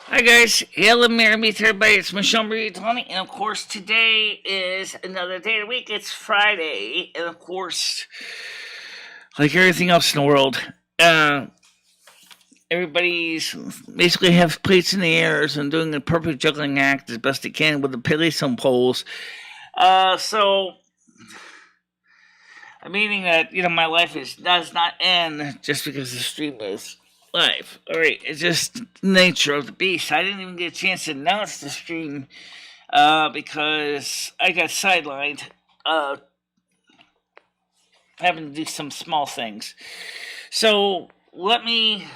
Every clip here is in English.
Hi guys, hello, meet everybody. It's MicheleMarieDalene, and of course today is another day of the week. It's Friday, and of course, like everything else in the world, everybody's basically have plates in the airs and doing a perfect juggling act as best they can with the pillars and poles. So I'm meaning that my life does not end just because the stream is live. All right, it's just nature of the beast. I didn't even get a chance to announce the stream because I got sidelined having to do some small things. So let me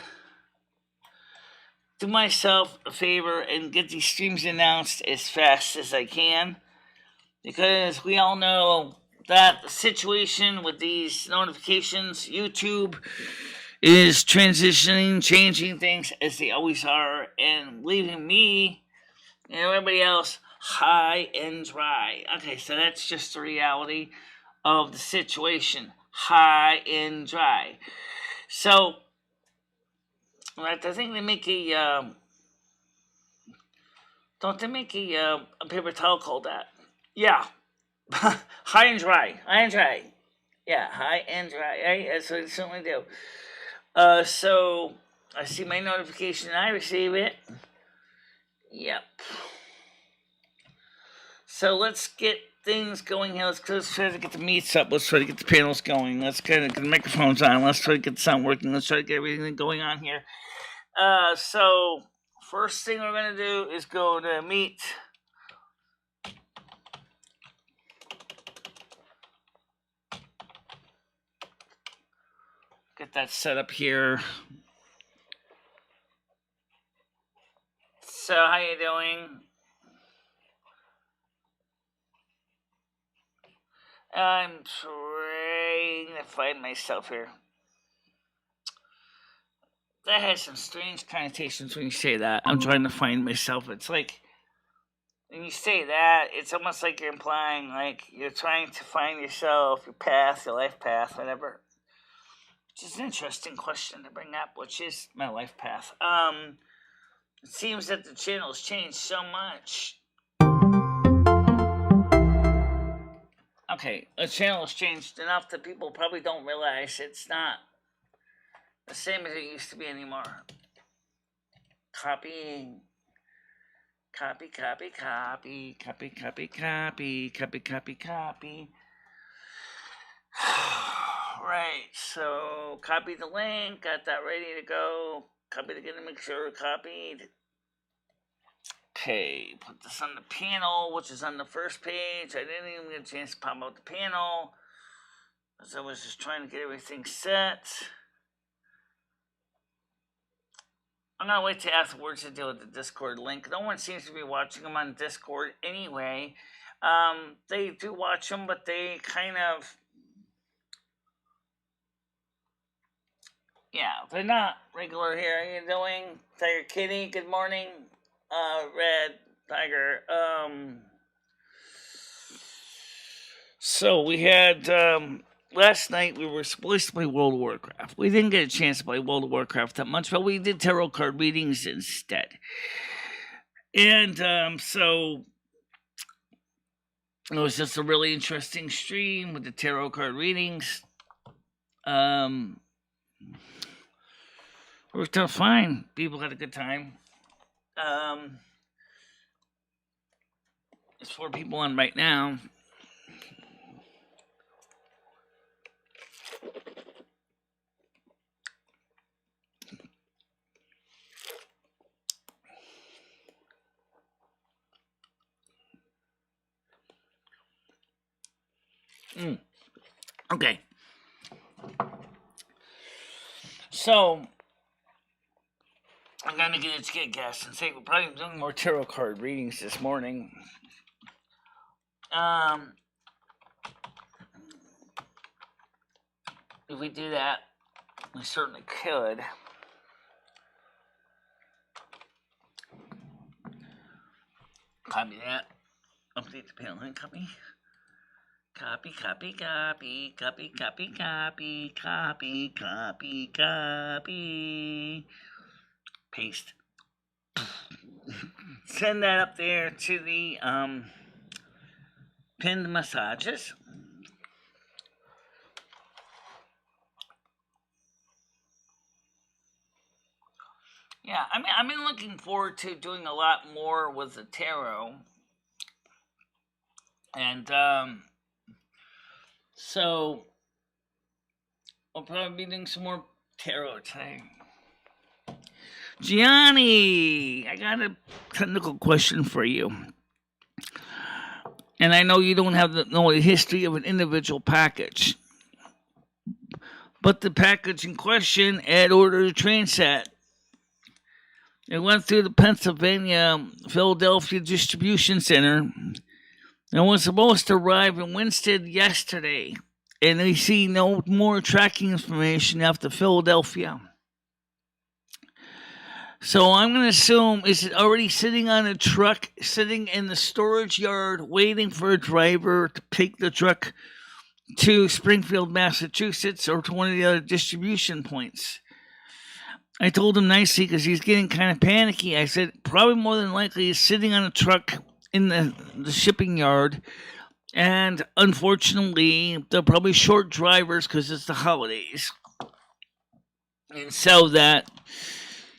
do myself a favor and get these streams announced as fast as I can, because we all know that the situation with these notifications, YouTube is transitioning, changing things as they always are, and leaving me and everybody else high and dry. Okay, so that's just the reality of the situation, high and dry. So, I think they make don't they make a paper towel called that? Yeah, high and dry, high and dry. Yeah, high and dry. That's what they certainly do. So I see my notification. I receive it. Yep. So let's get things going here. Let's try to get the meets up. Let's try to get the panels going. Let's get the microphones on. Let's try to get the sound working. Let's try to get everything going on here. So first thing we're gonna do is go to meet. Get that set up here. So how you doing? I'm trying to find myself here. That has some strange connotations when you say that. I'm trying to find myself. It's like when you say that, it's almost like you're implying like you're trying to find yourself, your path, your life path, whatever. Which is an interesting question to bring up, which is my life path. It seems that the channel's changed so much. Okay, the channel's changed enough that people probably don't realize it's not the same as it used to be anymore. Copying. Copy. Right, so copy the link, got that ready to go. Copy it again to make sure copied. Okay, put this on the panel, which is on the first page. I didn't even get a chance to pop out the panel, as I was just trying to get everything set. I'm gonna wait till afterwards to deal with the Discord link. No one seems to be watching them on Discord anyway. They do watch them, but they kind of, they're not regular here. How you doing, Tiger Kitty? Good morning, Red Tiger. So we had last night we were supposed to play World of Warcraft. We didn't get a chance to play World of Warcraft that much, but we did tarot card readings instead. And so it was just a really interesting stream with the tarot card readings. Worked out fine. People had a good time. There's 4 people on right now. Okay. So I'm gonna get gas and say we're probably doing more tarot card readings this morning. If we do that, we certainly could. Copy that. Update the panel and copy. Copy. Paste. send that up there to the pinned massages. Yeah, I mean, I've been looking forward to doing a lot more with the tarot, and so I'll probably be doing some more tarot today. Gianni, I got a technical question for you. And I know you don't have know the history of an individual package. But the package in question had ordered a train set. It went through the Pennsylvania Philadelphia Distribution Center and was supposed to arrive in Winston yesterday. And they see no more tracking information after Philadelphia. So I'm going to assume, is it already sitting on a truck, sitting in the storage yard, waiting for a driver to take the truck to Springfield, Massachusetts, or to one of the other distribution points? I told him nicely because he's getting kind of panicky. I said, probably more than likely he's sitting on a truck in the shipping yard. And unfortunately, they're probably short drivers because it's the holidays. And so that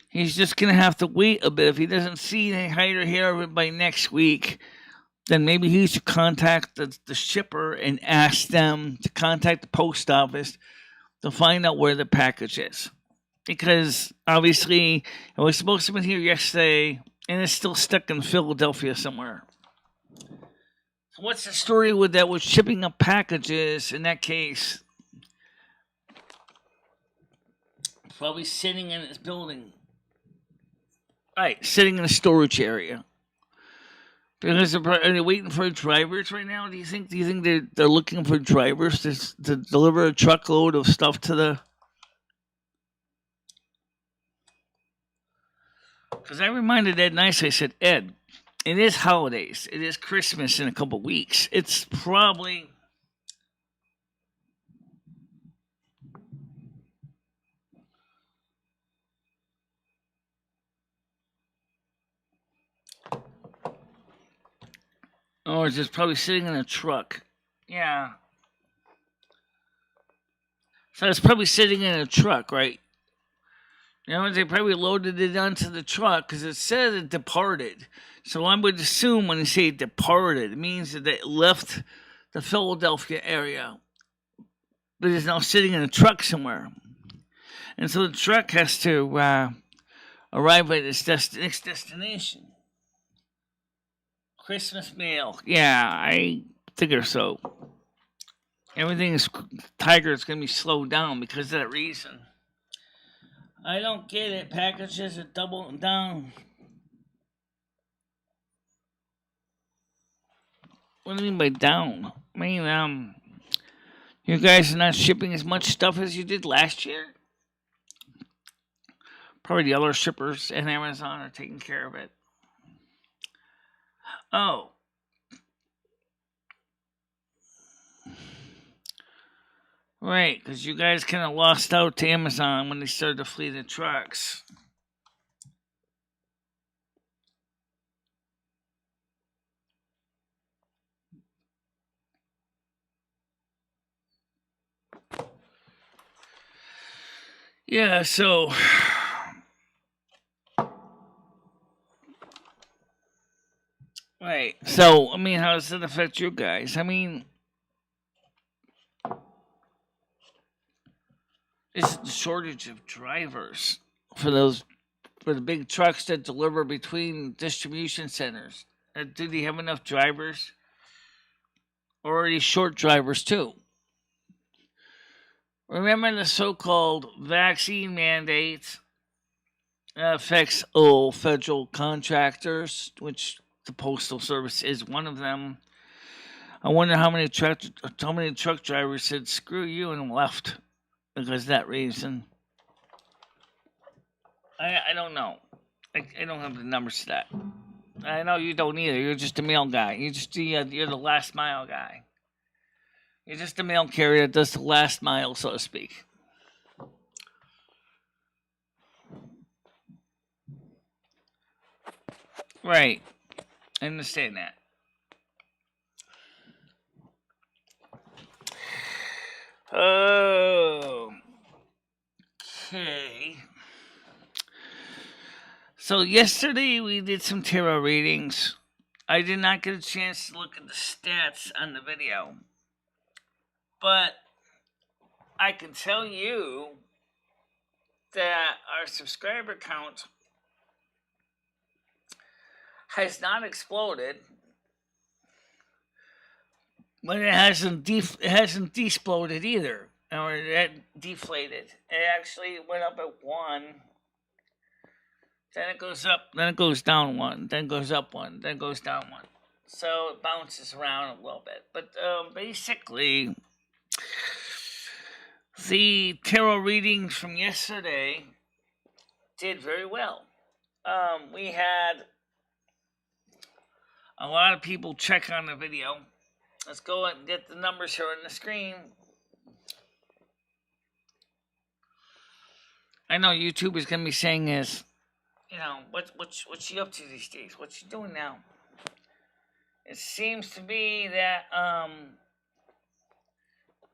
he's just going to have to wait a bit. If he doesn't see any hide or hair of it by next week, then maybe he should contact the shipper and ask them to contact the post office to find out where the package is. Because obviously it was supposed to have been here yesterday and it's still stuck in Philadelphia somewhere. So what's the story with that with shipping up packages in that case? Probably sitting in this building. Right, sitting in a storage area. Because are they waiting for drivers right now? Do you think they're looking for drivers to deliver a truckload of stuff to the? Because I reminded Ed nicely. I said, Ed, it is holidays. It is Christmas in a couple weeks. It's probably. Oh, it's just probably sitting in a truck. Yeah. So it's probably sitting in a truck, right? You know, they probably loaded it onto the truck because it said it departed. So I would assume when they say departed, it means that it left the Philadelphia area, but it's now sitting in a truck somewhere. And so the truck has to arrive at its next destination. Christmas mail. Yeah, I figure so. Everything is Tiger is going to be slowed down because of that reason. I don't get it. Packages are doubling down. What do you mean by down? I mean, you guys are not shipping as much stuff as you did last year? Probably the other shippers and Amazon are taking care of it. Oh. Right, because you guys kind of lost out to Amazon when they started to flee the trucks. Yeah, so. Right. So, I mean, how does that affect you guys? I mean, it's the shortage of drivers for the big trucks that deliver between distribution centers. Do they have enough drivers? Or are they short drivers too? Remember the so-called vaccine mandates affects all federal contractors, which the Postal Service is one of them. I wonder how many truck drivers said screw you and left because of that reason. I don't know. I don't have the numbers to that. I know you don't either. You're just a mail guy. You're the last mile guy. You're just a mail carrier that does the last mile, so to speak. Right. I understand that. Oh. Okay. So yesterday we did some tarot readings. I did not get a chance to look at the stats on the video. But I can tell you that our subscriber count has not exploded, but it hasn't exploded either, or it deflated. It actually went up at 1, then it goes up, then it goes down 1, then goes up 1, then goes down 1. So it bounces around a little bit, but basically, the tarot readings from yesterday did very well. We had a lot of people check on the video. Let's go and get the numbers here on the screen. I know YouTube is going to be saying this. You know, what's she up to these days? What's she doing now? It seems to be that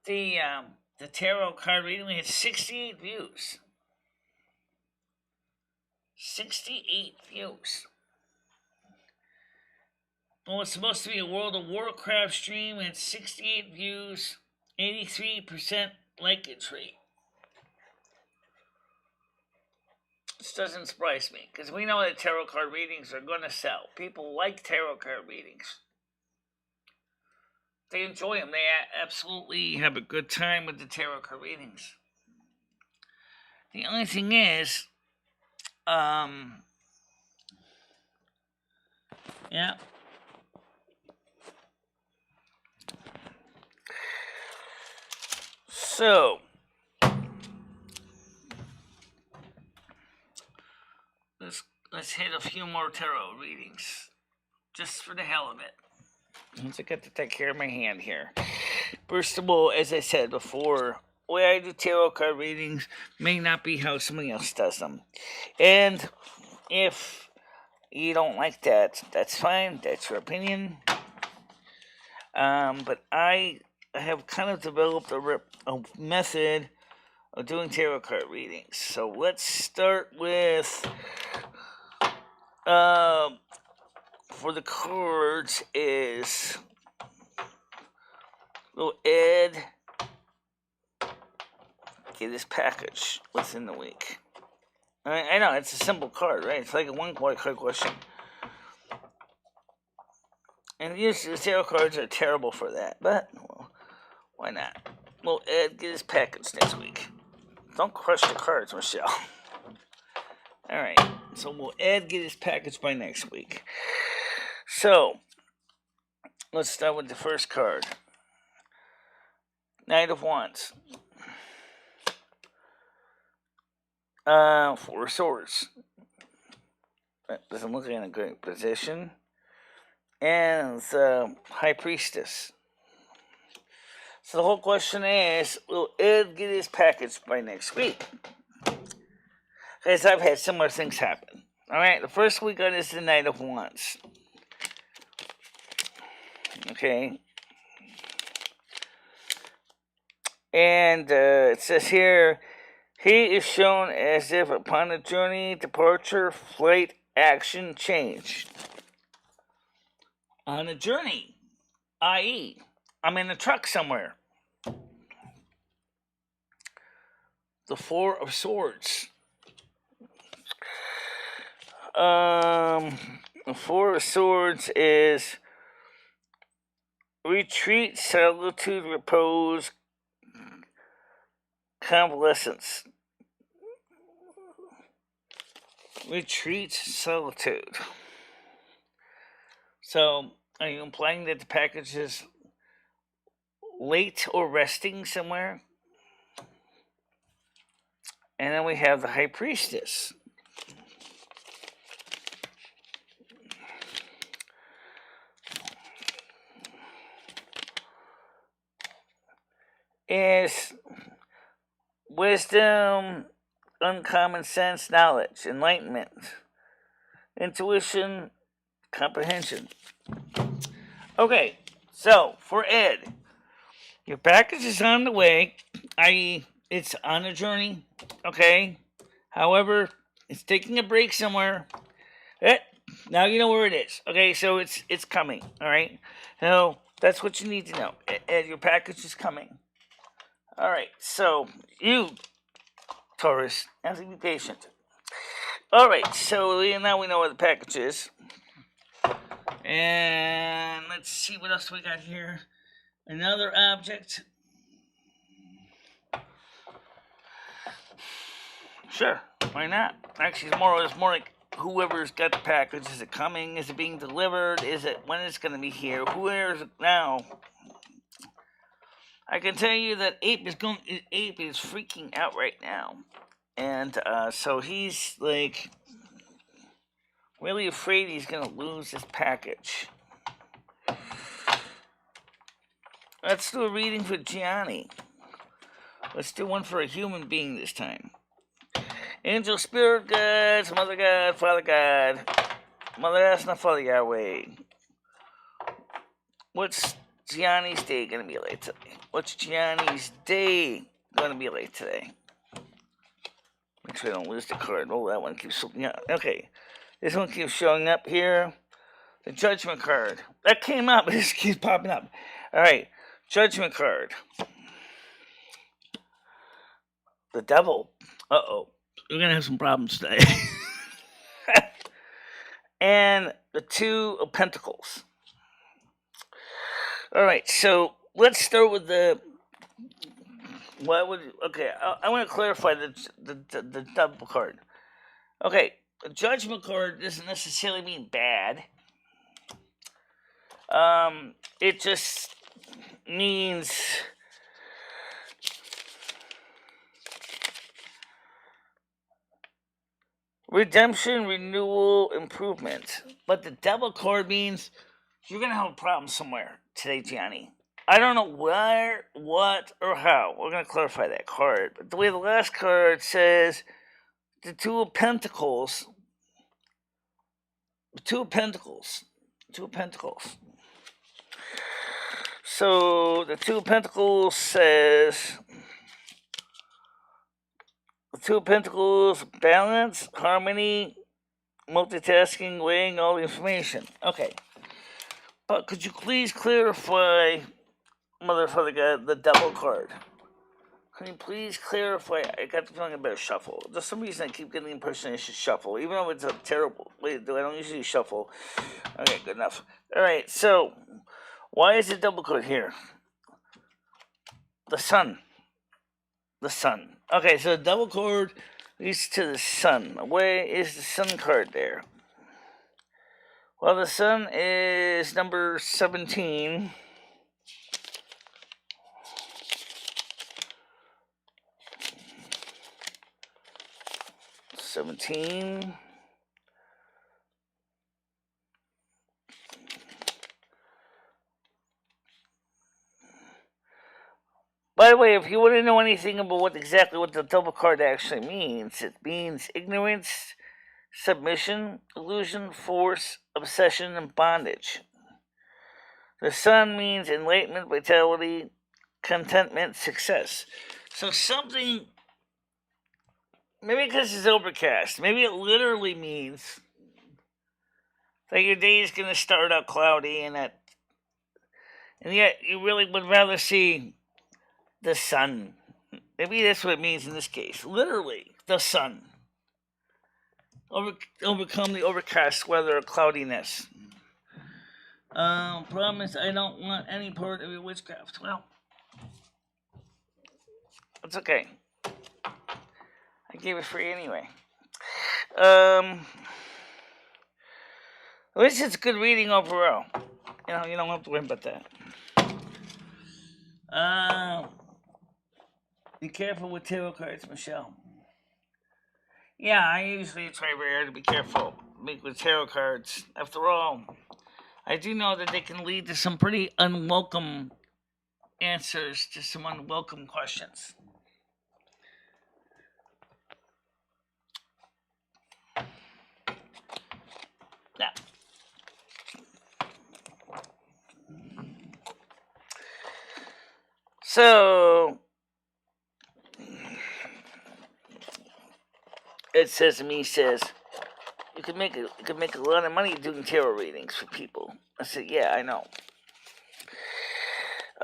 the tarot card reading, we had 68 views. 68 views. Well, it's supposed to be a World of Warcraft stream. We had 68 views, 83% likage rate. This doesn't surprise me, because we know that tarot card readings are going to sell. People like tarot card readings. They enjoy them. They absolutely have a good time with the tarot card readings. The only thing is, yeah. So, let's hit a few more tarot readings, just for the hell of it. Once I get to take care of my hand here. First of all, as I said before, the way I do tarot card readings may not be how somebody else does them. And if you don't like that, that's fine. That's your opinion. But I have kind of developed a method of doing tarot card readings. So let's start with, for the cards is little Ed get his package within the week. I know, it's a simple card, right? It's like a one-card question. And usually the tarot cards are terrible for that, but, well, why not? Will Ed get his package next week? Don't crush the cards, Michelle. Alright, so will Ed get his package by next week? So, let's start with the first card. Knight of Wands. 4 swords. That doesn't look like in a great position. And the High Priestess. So the whole question is, will Ed get his package by next week? Because I've had similar things happen. Alright, the first we got is the Knight of Wands. Okay. And it says here, he is shown as if upon a journey, departure, flight, action, change. On a journey, i.e., I'm in a truck somewhere. The 4 of Swords. The 4 of Swords is retreat, solitude, repose, convalescence. Retreat, solitude. So, are you implying that the package is late or resting somewhere? And then we have the High Priestess. Is wisdom, uncommon sense, knowledge, enlightenment, intuition, comprehension. Okay, so for Ed, your package is on the way, i.e., it's on a journey, okay? However, it's taking a break somewhere. Now you know where it is. Okay, so it's coming. All right. So that's what you need to know. Ed, your package is coming. All right. So you, Taurus, have to be patient. All right. So now we know where the package is. And let's see what else we got here. Another object. Sure. Why not? Actually, it's more like whoever's got the package. Is it coming? Is it being delivered? Is it when it's going to be here? Where is it now? I can tell you that Ape is freaking out right now, and so he's like really afraid he's going to lose his package. Let's do a reading for Gianni. Let's do one for a human being this time. Angel, spirit guides, mother God, father God, mother Asna, father Yahweh. What's Gianni's day going to be like today? What's Gianni's day going to be like today? Make sure I don't lose the card. Oh, that one keeps looking up. Okay. This one keeps showing up here. The Judgment card. That came up, but this keeps popping up. Alright. Judgment card. The Devil. Uh-oh. We're going to have some problems today. And the Two of Pentacles. Alright, so let's start with the... Okay, I want to clarify the Devil card. Okay, the Judgment card doesn't necessarily mean bad. It just means redemption, renewal, improvement. But the Devil card means you're going to have a problem somewhere today, Gianni. I don't know where, what, or how. We're going to clarify that card. But the way the last card says, the Two of Pentacles. The Two of Pentacles. Two of Pentacles. So the Two of Pentacles says, the Two of Pentacles, balance, harmony, multitasking, weighing all the information. Okay. But could you please clarify, Motherfucker God, the Devil card? Can you please clarify? I got the feeling I better shuffle. For some reason I keep getting the impression I should shuffle, even though it's a terrible way to do it. I don't usually shuffle. Okay, good enough. Alright, so why is the Devil card here? The Sun. The Sun. Okay, so the Devil card leads to the Sun. Where is the Sun card there? Well, the Sun is number 17. By the way, if you want to know anything about exactly what the Devil card actually means, it means ignorance, submission, illusion, force, obsession, and bondage. The Sun means enlightenment, vitality, contentment, success. So something, maybe because it's overcast, maybe it literally means that your day is going to start out cloudy and yet you really would rather see the sun. Maybe that's what it means in this case. Literally, the sun. Overcome the overcast weather or cloudiness. Promise I don't want any part of your witchcraft. Well, it's okay. I gave it free anyway. At least it's good reading overall. You don't have to worry about that. Be careful with tarot cards, Michelle. Yeah, I usually try very hard to be careful with tarot cards. After all, I do know that they can lead to some pretty unwelcome answers to some unwelcome questions. Now, So it says to me, says you can make a lot of money doing tarot readings for people. I said, yeah, I know.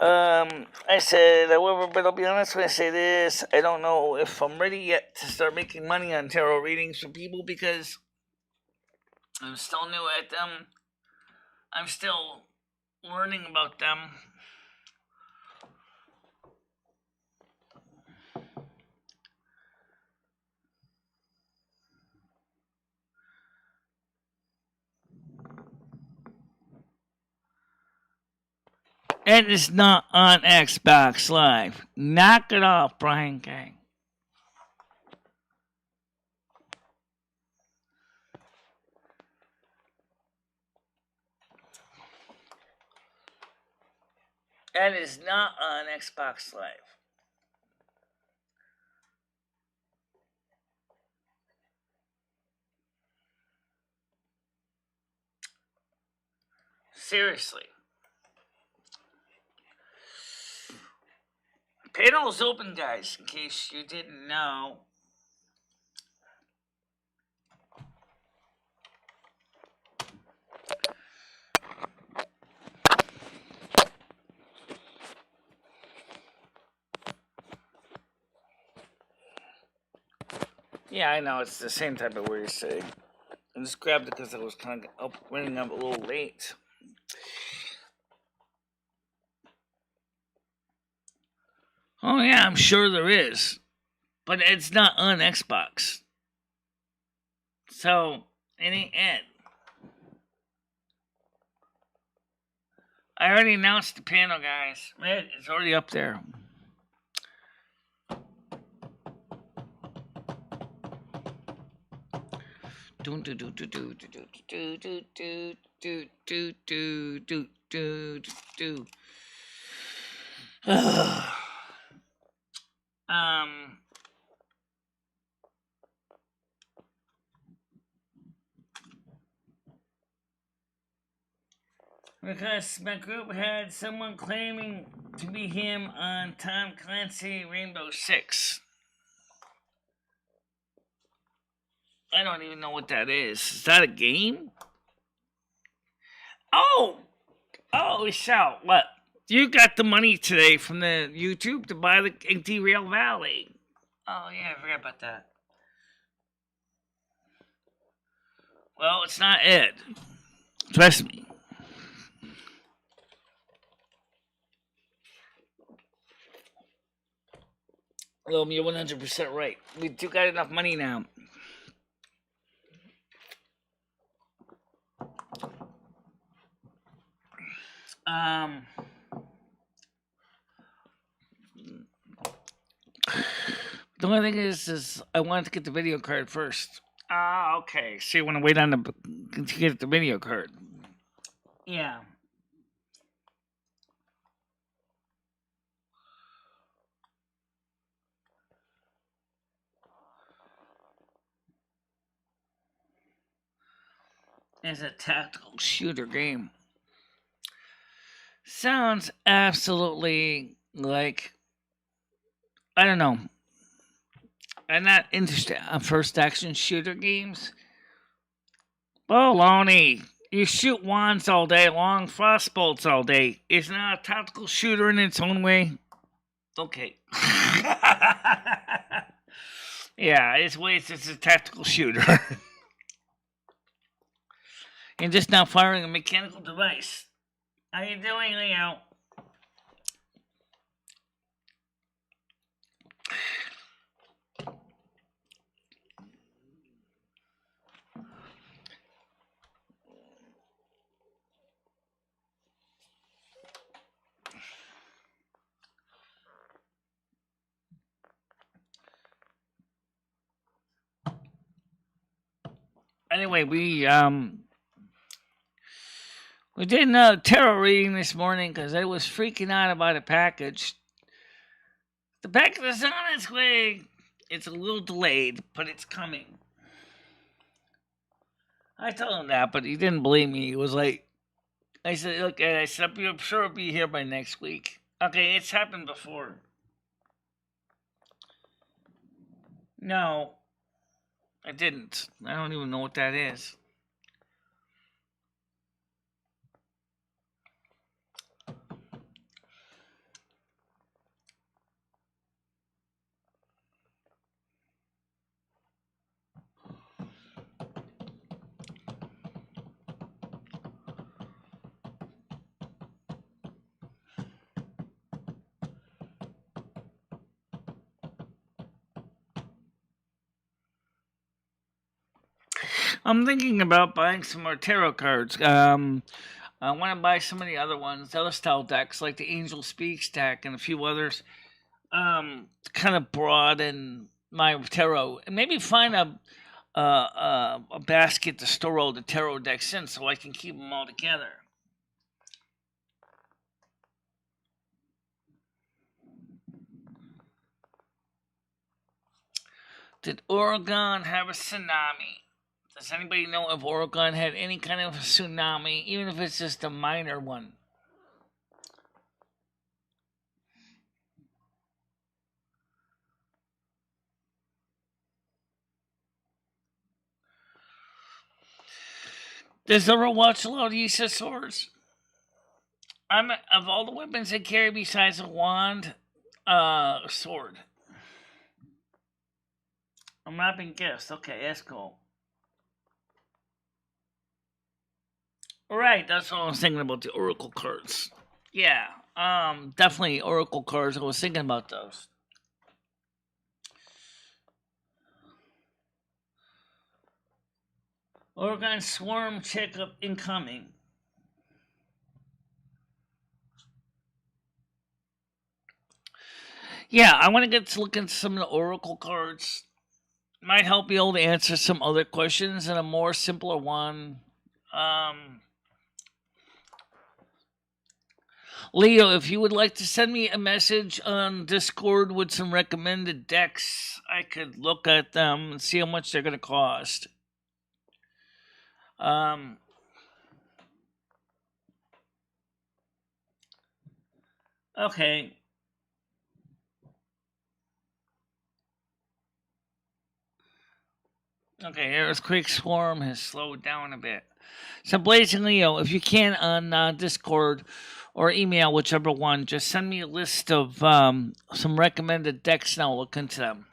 I said, however, but I'll be honest when I say this, I don't know if I'm ready yet to start making money on tarot readings for people because I'm still new at them. I'm still learning about them. And it's not on Xbox Live. Knock it off, Brian Gang. And it's not on Xbox Live. Seriously. Panel's open, guys, in case you didn't know. Yeah, I know, it's the same type of word you say. I just grabbed it because I was kind of running up a little late. Oh, yeah, I'm sure there is. But it's not on Xbox. So, it ain't it. I already announced the panel, guys. It's already up there. Because my group had someone claiming to be him on Tom Clancy Rainbow Six. I don't even know what that is. Is that a game? Oh, Michelle, what? You got the money today from the YouTube to buy the Derail Valley. Oh, yeah, I forgot about that. Well, it's not Ed. Trust me. Well, you're 100% right. We do got enough money now. The only thing is I wanted to get the video card first. Ah, okay. So you want to wait on to get the video card? Yeah. It's a tactical shooter game. Sounds absolutely like, I don't know. I'm not interested in first action shooter games. Baloney. You shoot wands all day long, frostbolts all day. It's not a tactical shooter in its own way. Okay. Yeah, it's a tactical shooter. And just now firing a mechanical device. How you doing, Leo? Anyway, we did a tarot reading this morning because I was freaking out about a package. The package is on its way. It's a little delayed, but it's coming. I told him that, but he didn't believe me. He was like, I said, look, I'm sure it'll be here by next week. Okay, it's happened before. No, I didn't. I don't even know what that is. I'm thinking about buying some more tarot cards. I want to buy some of the other ones, the other style decks, like the Angel Speaks deck and a few others. Kind of broaden my tarot, and maybe find a basket to store all the tarot decks in, so I can keep them all together. Did Oregon have a tsunami? Does anybody know if Oregon had any kind of tsunami, even if it's just a minor one? Does Overwatch allow the use of swords? Of all the weapons they carry besides a wand, sword. I'm not being guessed. Okay, that's cool. Right, that's what I was thinking about, the Oracle cards. Yeah, definitely Oracle cards. I was thinking about those. Oregon swarm checkup incoming. Yeah, I want to get to look into some of the Oracle cards. Might help be able to answer some other questions in a more simpler one. Um, Leo, if you would like to send me a message on Discord with some recommended decks, I could look at them and see how much they're going to cost. Um, okay. Okay, Earthquake Swarm has slowed down a bit. So, Blazing Leo, if you can on Discord or email, whichever one, just send me a list of some recommended decks and I'll look into them.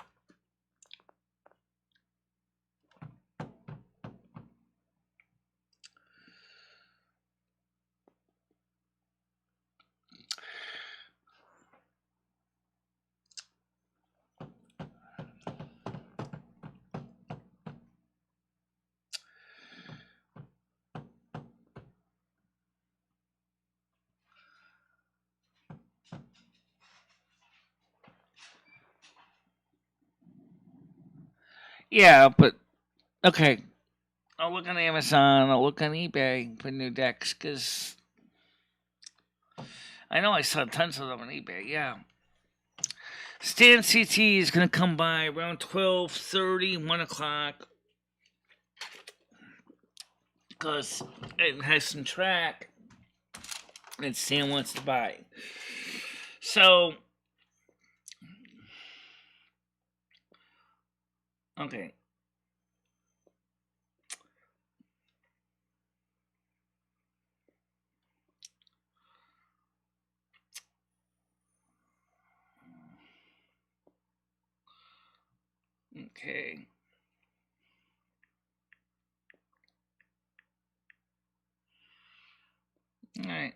Yeah, but okay. I'll look on Amazon, I'll look on eBay for new decks, because I know I saw tons of them on eBay, yeah. Stan CT is going to come by around 12:30, 1 o'clock, because it has some track that Stan wants to buy. So, okay. Okay. Alright.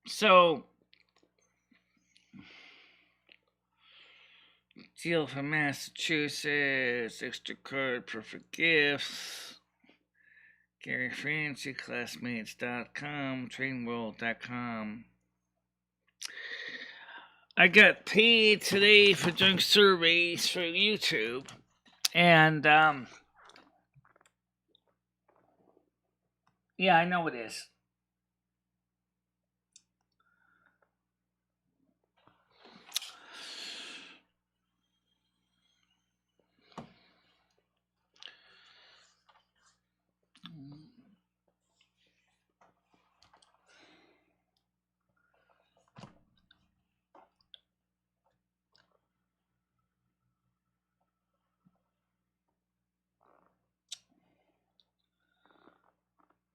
So, deal from Massachusetts, extra card, perfect gifts, Gary Francie, classmates.com, trainworld.com. I got paid today for doing surveys for YouTube, and yeah, I know it is.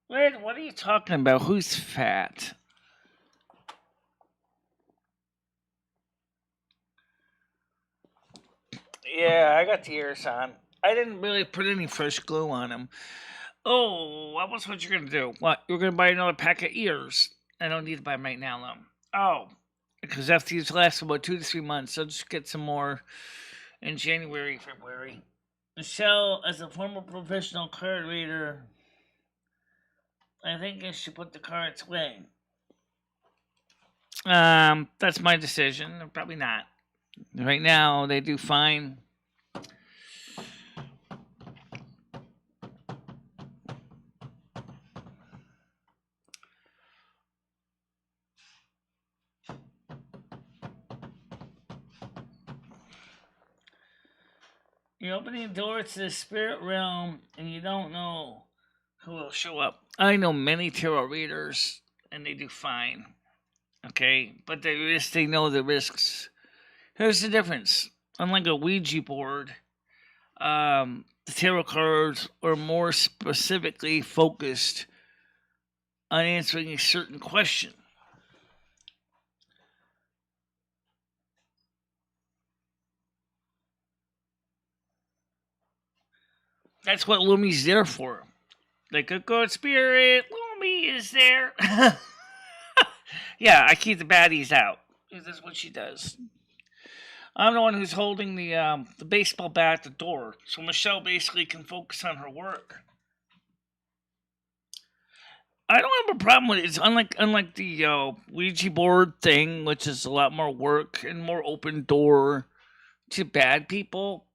What are you talking about? Who's fat? Yeah, I got the ears on. I didn't really put any fresh glue on them. Oh, what was what you're gonna do? What? You're gonna buy another pack of ears? I don't need to buy them right now, though. Oh, because after these last about 2 to 3 months, I'll just get some more in January, February. Michelle, as a former professional card reader, I think I should put the cards away. That's my decision. Probably not. Right now, they do fine. You're opening the door to the spirit realm, and you don't know who will show up. I know many tarot readers, and they do fine. Okay, but they know the risks. Here's the difference. Unlike a Ouija board, the tarot cards are more specifically focused on answering a certain question. That's what Lumi's there for. Like a good spirit, Lumi is there. Yeah, I keep the baddies out. That's what she does. I'm the one who's holding the baseball bat at the door, so Michelle basically can focus on her work. I don't have a problem with it. It's unlike the Ouija board thing, which is a lot more work and more open door to bad people.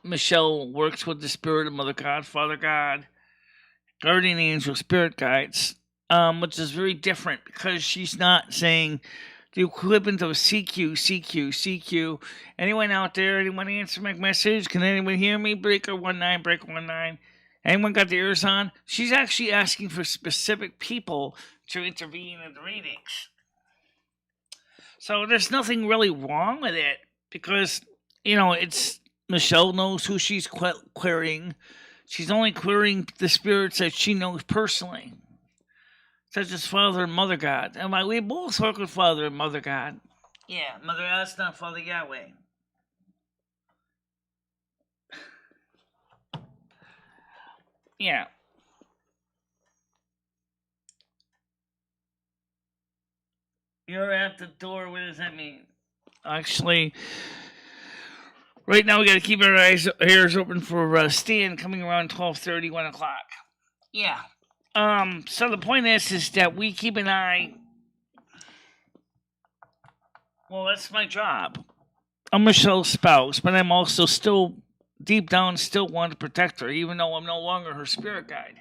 Michelle works with the spirit of Mother God, Father God, guardian angel, spirit guides, which is very different because she's not saying the equivalent of CQ, CQ, CQ. Anyone out there? Anyone answer my message? Can anyone hear me? Breaker 19, breaker 19. Anyone got the ears on? She's actually asking for specific people to intervene in the readings. So there's nothing really wrong with it because, it's Michelle knows who she's querying. She's only querying the spirits that she knows personally, such as Father and Mother God. And we both work with Father and Mother God. Yeah, Mother God's not Father Yahweh. Yeah. You're at the door. What does that mean? Actually, right now we got to keep our ears open for Stan coming around 12:30, 1 o'clock. Yeah. So the point is that we keep an eye. Well, that's my job. I'm Michelle's spouse, but I'm also still, deep down, still want to protect her, even though I'm no longer her spirit guide.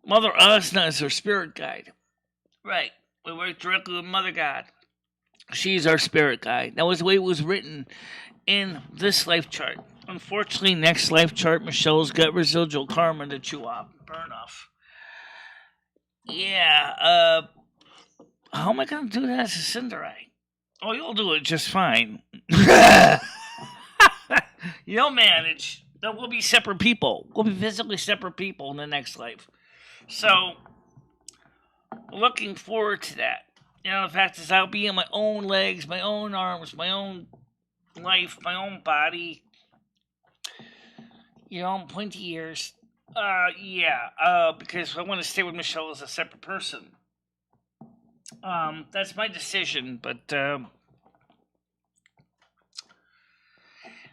Mother Asna is her spirit guide. Right. We work directly with Mother God. She's our spirit guide. That was the way it was written in this life chart. Unfortunately, next life chart, Michelle's got residual karma to chew off, burn off. Yeah, how am I going to do that as a Cinderite? Oh, you'll do it just fine. You'll manage. We'll be separate people. We'll be physically separate people in the next life. So, looking forward to that. The fact is, I'll be in my own legs, my own arms, my own life, my own body. Pointy ears. Because I want to stay with Michelle as a separate person. That's my decision, but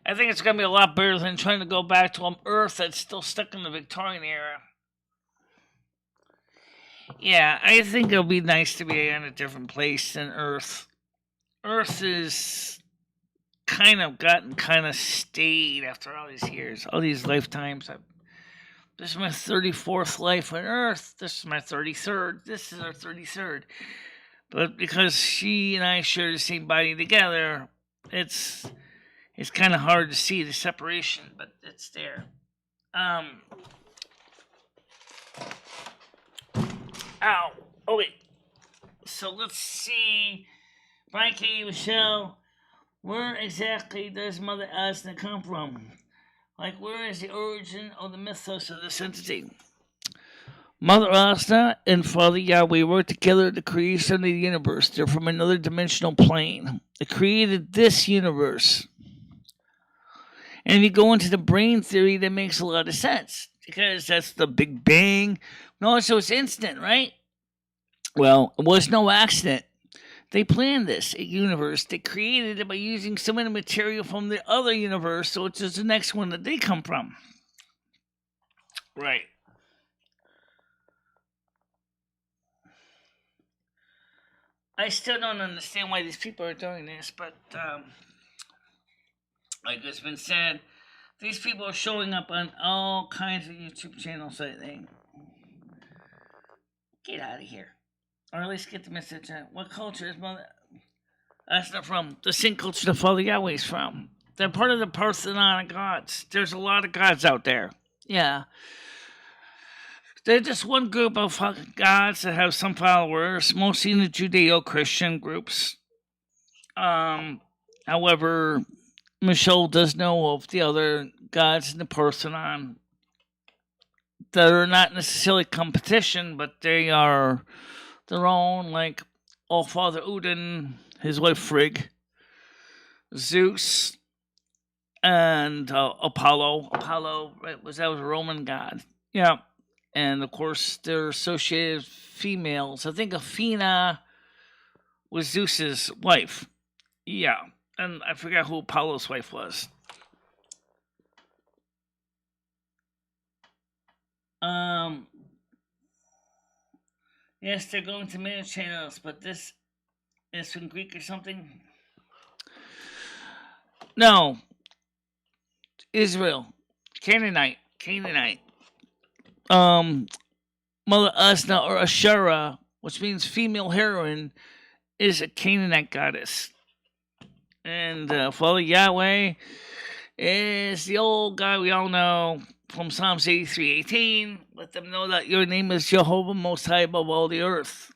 I think it's going to be a lot better than trying to go back to an Earth that's still stuck in the Victorian era. Yeah, I think it'll be nice to be in a different place than Earth. Earth is kind of stayed after all these years, all these lifetimes. This is my 34th life on Earth. This is my 33rd. This is our 33rd. But because she and I share the same body together, it's kind of hard to see the separation, but it's there. Ow. Oh, wait. So let's see. Brian K. Michelle, where exactly does Mother Asna come from? Like, where is the origin of the mythos of this entity? Mother Asna and Father Yahweh work together at the creation of the universe. They're from another dimensional plane. They created this universe. And if you go into the brain theory, that makes a lot of sense. Because that's the Big Bang. No, so it's instant, right? Well, it was no accident. They planned this universe. They created it by using some of the material from the other universe, so it's just the next one that they come from. Right. I still don't understand why these people are doing this, but like it's been said, these people are showing up on all kinds of YouTube channels, I think. Get out of here. Or at least get the message out. What culture is Mother? That's not from the same culture the Father Yahweh is from. They're part of the Parthenon gods. There's a lot of gods out there. Yeah. They're just one group of gods that have some followers, mostly in the Judeo-Christian groups. However, Michelle does know of the other gods in the Parthenon that are not necessarily competition, but they are their own, like All-Father Odin, his wife Frigg, Zeus, and Apollo. Apollo, right, was a Roman god. Yeah. And of course, they're associated females. I think Athena was Zeus's wife. Yeah. And I forgot who Apollo's wife was. Yes, they're going to many channels, but this is from Greek or something. No. Israel. Canaanite. Mother Asna or Ashara, which means female heroine, is a Canaanite goddess. And Father Yahweh is the old guy we all know from Psalms 83:18. Let them know that your name is Jehovah Most High above all the earth.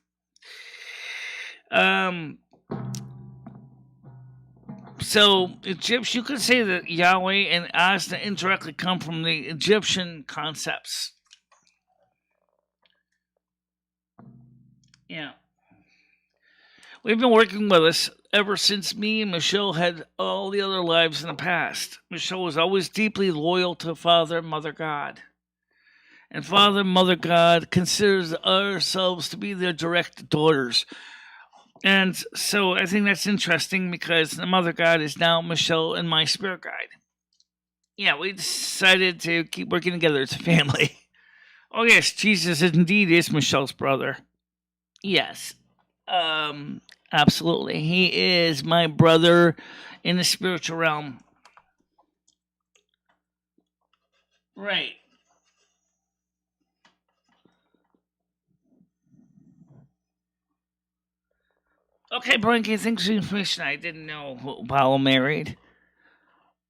So, Egyptian, you could say that Yahweh and Asna indirectly come from the Egyptian concepts. Yeah. We've been working with us ever since me and Michelle had all the other lives in the past. Michelle was always deeply loyal to Father and Mother God. And Father and Mother God considers ourselves to be their direct daughters. And so I think that's interesting because the Mother God is now Michelle and my spirit guide. Yeah, we decided to keep working together as a family. Oh yes, Jesus indeed is Michelle's brother. Yes. Absolutely. He is my brother in the spiritual realm. Right. Okay, Branky, thanks for the information. I didn't know who Paolo married.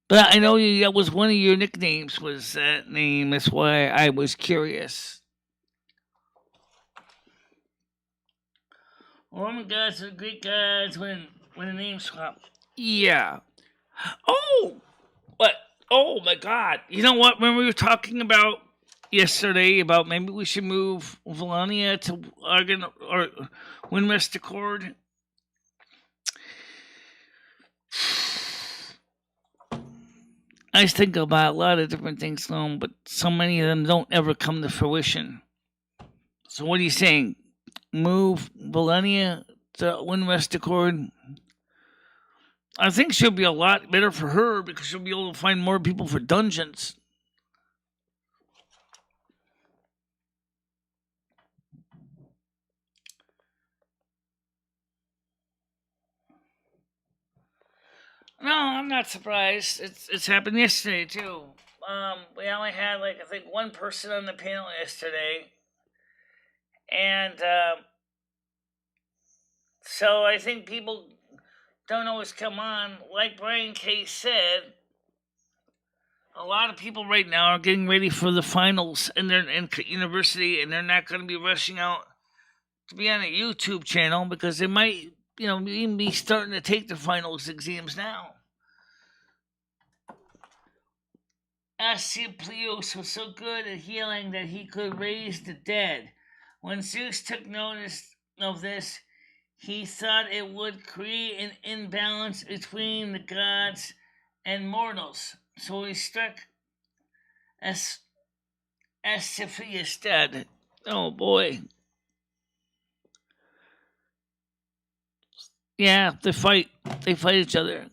But I know that was one of your nicknames, was that name. That's why I was curious. Roman gods or Greek gods when the names swap. Yeah. Oh! What? Oh my god. You know what? When we were talking about yesterday about maybe we should move Volania to Argon or Windrest Accord. I think about a lot of different things, Sloan, but so many of them don't ever come to fruition. So what are you saying? Move Volania to Windrest Accord? I think she'll be a lot better for her because she'll be able to find more people for dungeons. No, I'm not surprised. It's happened yesterday too. We only had I think one person on the panel yesterday, and so I think people don't always come on. Like Brian K said, a lot of people right now are getting ready for the finals in their university, and they're not going to be rushing out to be on a YouTube channel because they might, even be starting to take the finals exams now. Asclepius was so good at healing that he could raise the dead. When Zeus took notice of this, he thought it would create an imbalance between the gods and mortals. So he struck Asclepius dead. Oh boy. Yeah, they fight. They fight each other.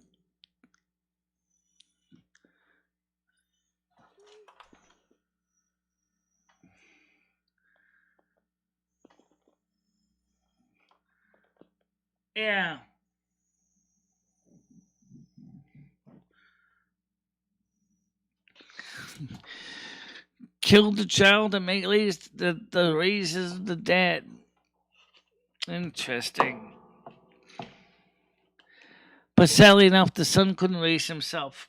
Yeah. Killed the child and make the raises the dead. Interesting. But sadly enough, the son couldn't raise himself.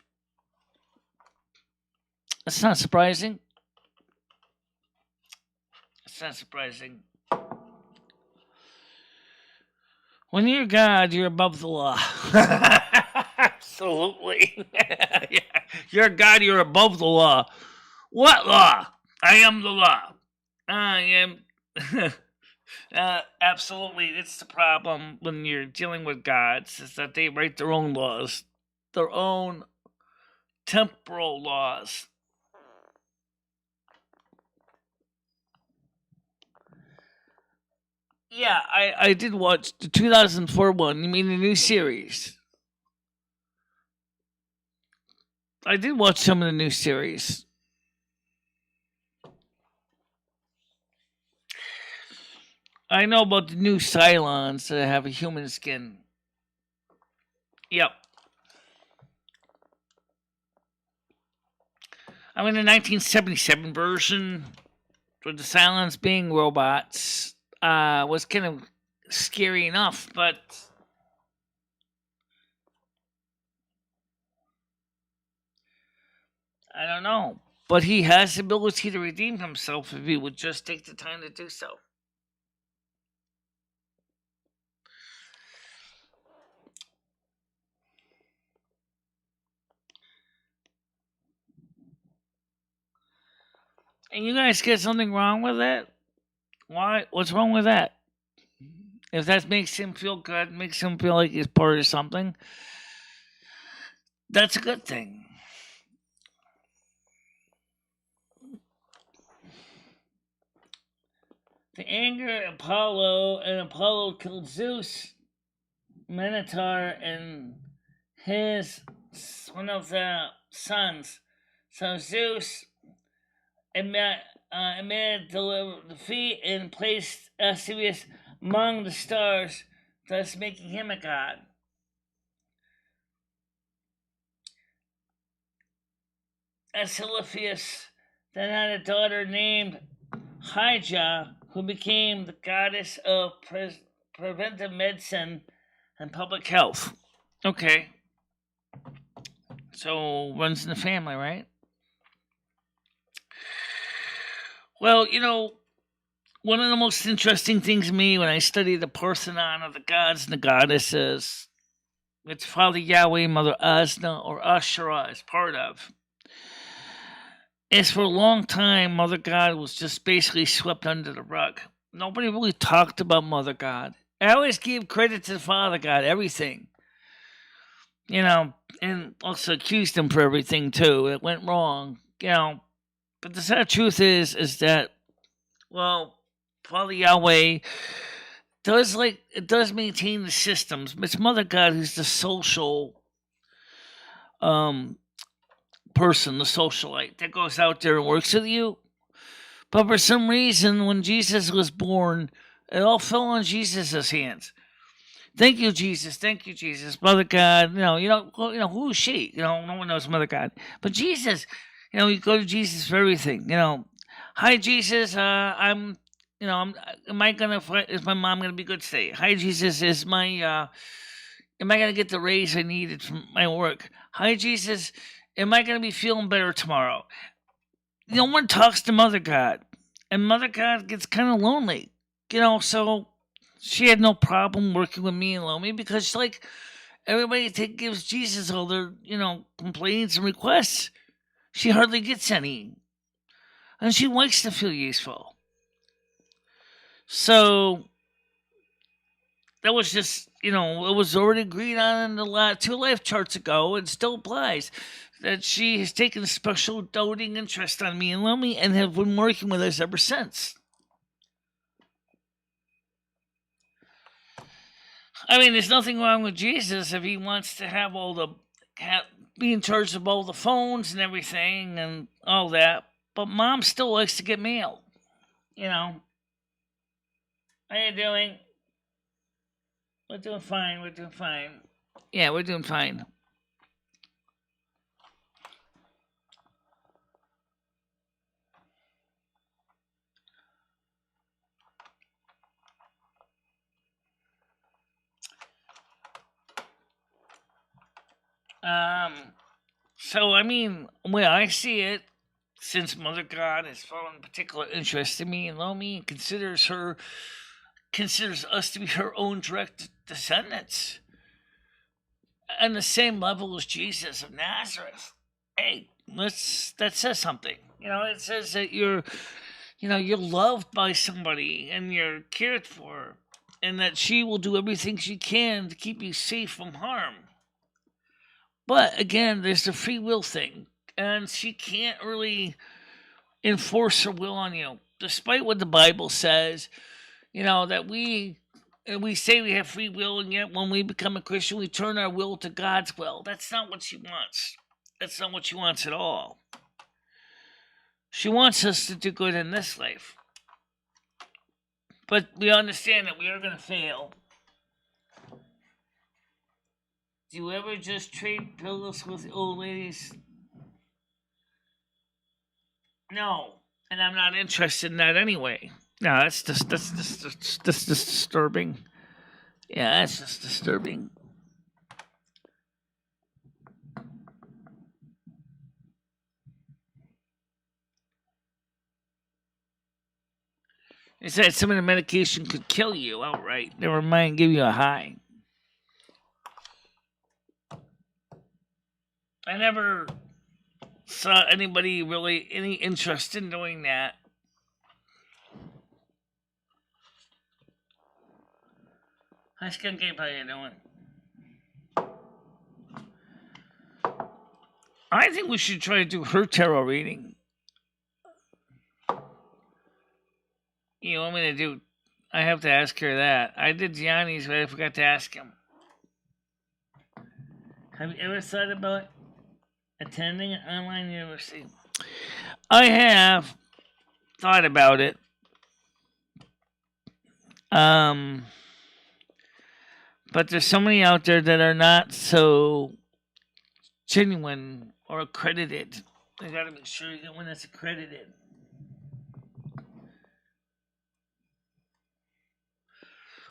That's not surprising. It's not surprising. When you're God, you're above the law. Absolutely. Yeah. You're God, you're above the law. What law? I am the law. I am. Absolutely. It's the problem when you're dealing with gods, is that they write their own laws, their own temporal laws. Yeah, I did watch the 2004 one. You mean the new series? I did watch some of the new series. I know about the new Cylons that have a human skin. Yep. I mean, the 1977 version, with the Cylons being robots, was kind of scary enough, but I don't know. But he has the ability to redeem himself if he would just take the time to do so. And you guys get something wrong with it? Why? What's wrong with that? If that makes him feel good, makes him feel like he's part of something, that's a good thing. To anger Apollo, and Apollo killed Zeus, Minotaur, and his one of the sons. So Zeus admitted defeat and placed Asclepius among the stars, thus making him a god. Asclepius then had a daughter named Hygia, who became the goddess of preventive medicine and public health. Okay. So, runs in the family, right? Well, one of the most interesting things to me when I study the Parthenon of the gods and the goddesses, which Father Yahweh, Mother Asna, or Ashera is part of, is for a long time, Mother God was just basically swept under the rug. Nobody really talked about Mother God. I always gave credit to the Father God, everything. And also accused him for everything, too. It went wrong, But the sad truth is that, well, Father Yahweh does maintain the systems. It's Mother God who's the social person, the socialite that goes out there and works with you. But for some reason, when Jesus was born, it all fell on Jesus' hands. Thank you, Jesus. Thank you, Jesus. Mother God. Who is she? No one knows Mother God. But Jesus, you go to Jesus for everything. Hi, Jesus. Am I gonna? Is my mom gonna be good today? Hi, Jesus. Am I gonna get the raise I needed from my work? Hi, Jesus. Am I gonna be feeling better tomorrow? No one talks to Mother God, and Mother God gets kind of lonely. So she had no problem working with me and Lomi because, like, everybody gives Jesus all their, complaints and requests. She hardly gets any. And she likes to feel useful. So that was just, it was already agreed on in the 2 life charts ago and still applies. That she has taken a special doting interest on me and love me and have been working with us ever since. I mean, there's nothing wrong with Jesus if he wants to be in charge of all the phones and everything and all that. But Mom still likes to get mail. How you doing? We're doing fine. Yeah, we're doing fine. So, I mean, when I see it, since Mother God has fallen particular interest in me and love me and considers us to be her own direct descendants, on the same level as Jesus of Nazareth. Hey, that says something. It says that you're loved by somebody and you're cared for, and that she will do everything she can to keep you safe from harm. But again, there's the free will thing, and she can't really enforce her will on you, despite what the Bible says. That we say we have free will, and yet when we become a Christian, we turn our will to God's will. That's not what she wants. That's not what she wants at all. She wants us to do good in this life. But we understand that we are going to fail. Do you ever just trade pillows with old ladies? No. And I'm not interested in that anyway. No, that's disturbing. Yeah, that's just disturbing. They said some of the medication could kill you outright. Never mind, give you a high. I never saw anybody really any interest in doing that. Hi, Skunk Ape, how you doing? I think we should try to do her tarot reading. You want me to do? I have to ask her that. I did Gianni's, but I forgot to ask him. Have you ever thought about attending an online university? I have thought about it. But there's so many out there that are not so genuine or accredited. You gotta make sure you get one that's accredited.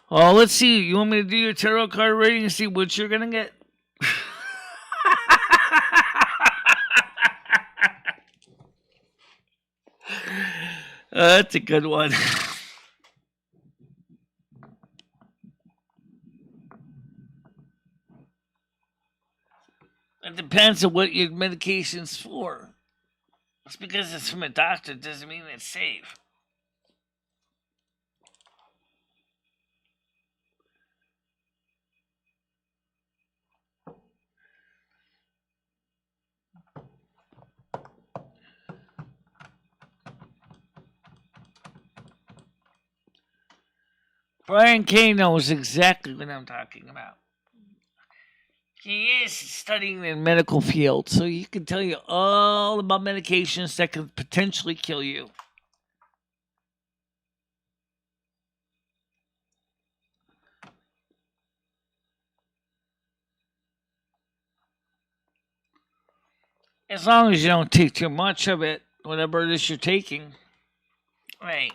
Oh, let's see. You want me to do your tarot card reading and see what you're gonna get? That's a good one. It depends on what your medication's for. Just because it's from a doctor doesn't mean it's safe. Brian K knows exactly what I'm talking about. He is studying in the medical field, so he can tell you all about medications that could potentially kill you. As long as you don't take too much of it, whatever it is you're taking. Right.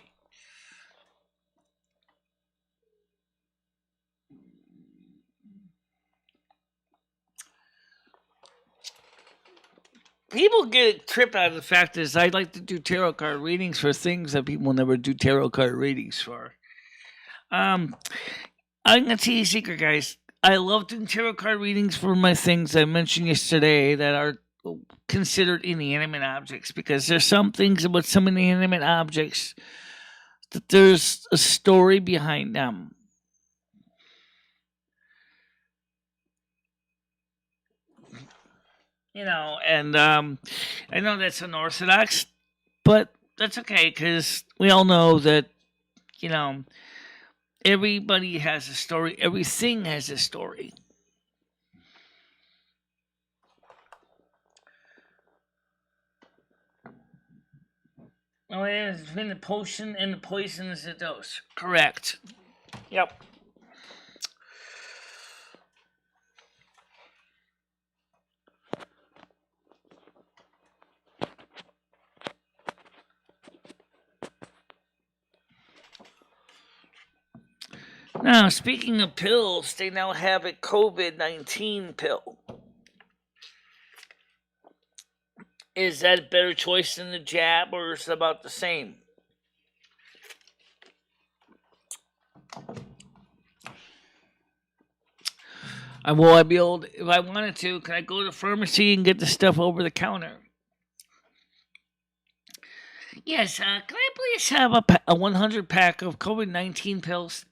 People get a trip out of the fact that I like to do tarot card readings for things that people never do tarot card readings for. I'm gonna tell you a secret, guys. I love doing tarot card readings for my things I mentioned yesterday that are considered inanimate objects, because there's some things about some inanimate objects that there's a story behind them. And I know that's unorthodox, but that's okay, because we all know that, everybody has a story. Everything has a story. Oh, it is. Between the potion and the poison is the dose. Correct. Yep. Now, speaking of pills, they now have a COVID-19 pill. Is that a better choice than the jab, or is it about the same? Will I be able to, if I wanted to, can I go to the pharmacy and get the stuff over the counter? Yes, can I please have a 100 pack of COVID-19 pills?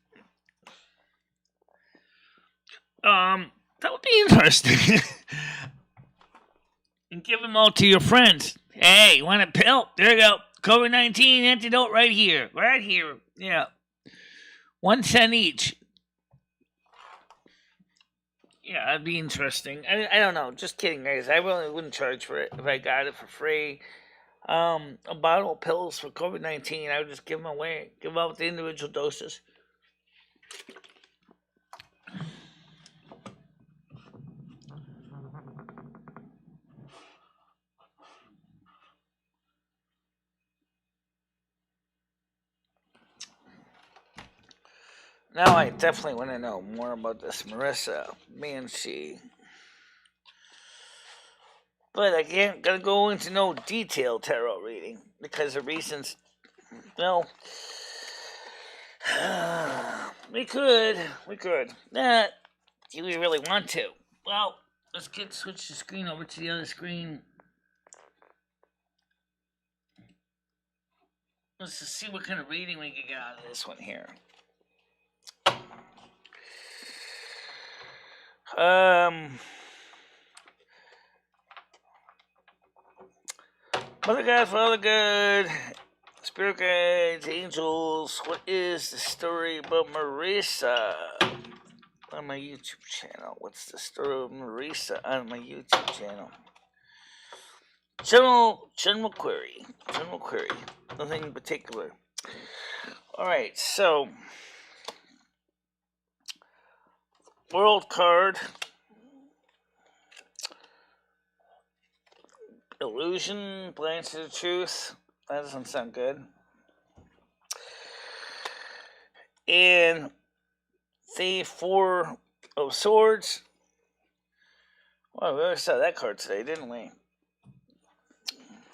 That would be interesting. And give them all to your friends. Hey, you want a pill? There you go. COVID-19 antidote right here. Right here. Yeah. 1 cent each. Yeah, that'd be interesting. I don't know. Just kidding, guys. I really wouldn't charge for it if I got it for free. A bottle of pills for COVID-19, I would just give them away. Give out the individual doses. Now I definitely want to know more about this Marissa. Man, But I can't gotta go into no detailed tarot reading because of reasons. Well, we could. Do we really want to? Well, let's switch the screen over to the other screen. Let's just see what kind of reading we can get out of this one here. Mother God, Father God, Spirit Guides, Angels, what is the story about Marissa on my YouTube channel? What's the story of Marissa on my YouTube channel? General query. Nothing in particular. Alright, so World card. Illusion, Blind to the Truth. That doesn't sound good. And the 4 of Swords. Well, we already saw that card today, didn't we?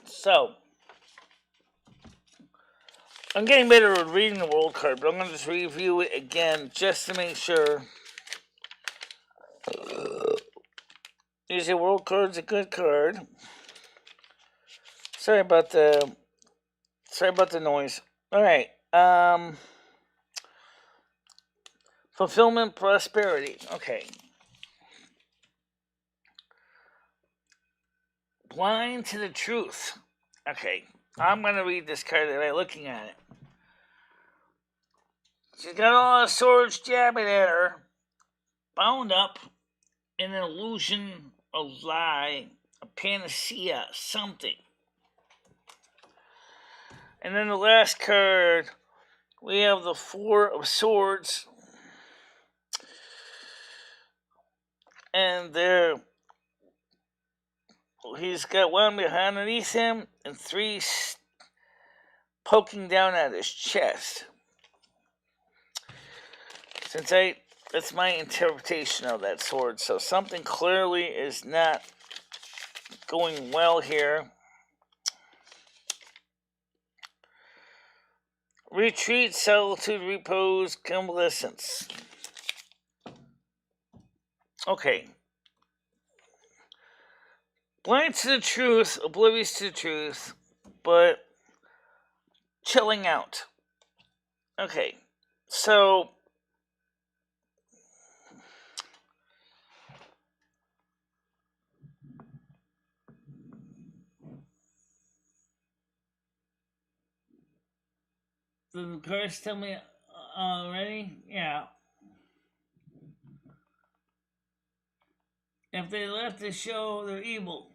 So, I'm getting better at reading the World card, but I'm going to just review it again just to make sure. Usually, World card's a good card. Sorry about the noise. All right. Fulfillment, prosperity. Okay. Blind to the truth. Okay. I'm going to read this card by looking at it. She's got all the swords jabbing at her, bound up in an illusion, a lie, a panacea, something. And then the last card, we have the 4 of Swords. And he's got 1 underneath him and 3 poking down at his chest. That's my interpretation of that sword. So something clearly is not going well here. Retreat, solitude, repose, convalescence. Okay. blind to the truth, oblivious to the truth, but chilling out. Okay, so the cards tell me already? Yeah. If they left the show, they're evil.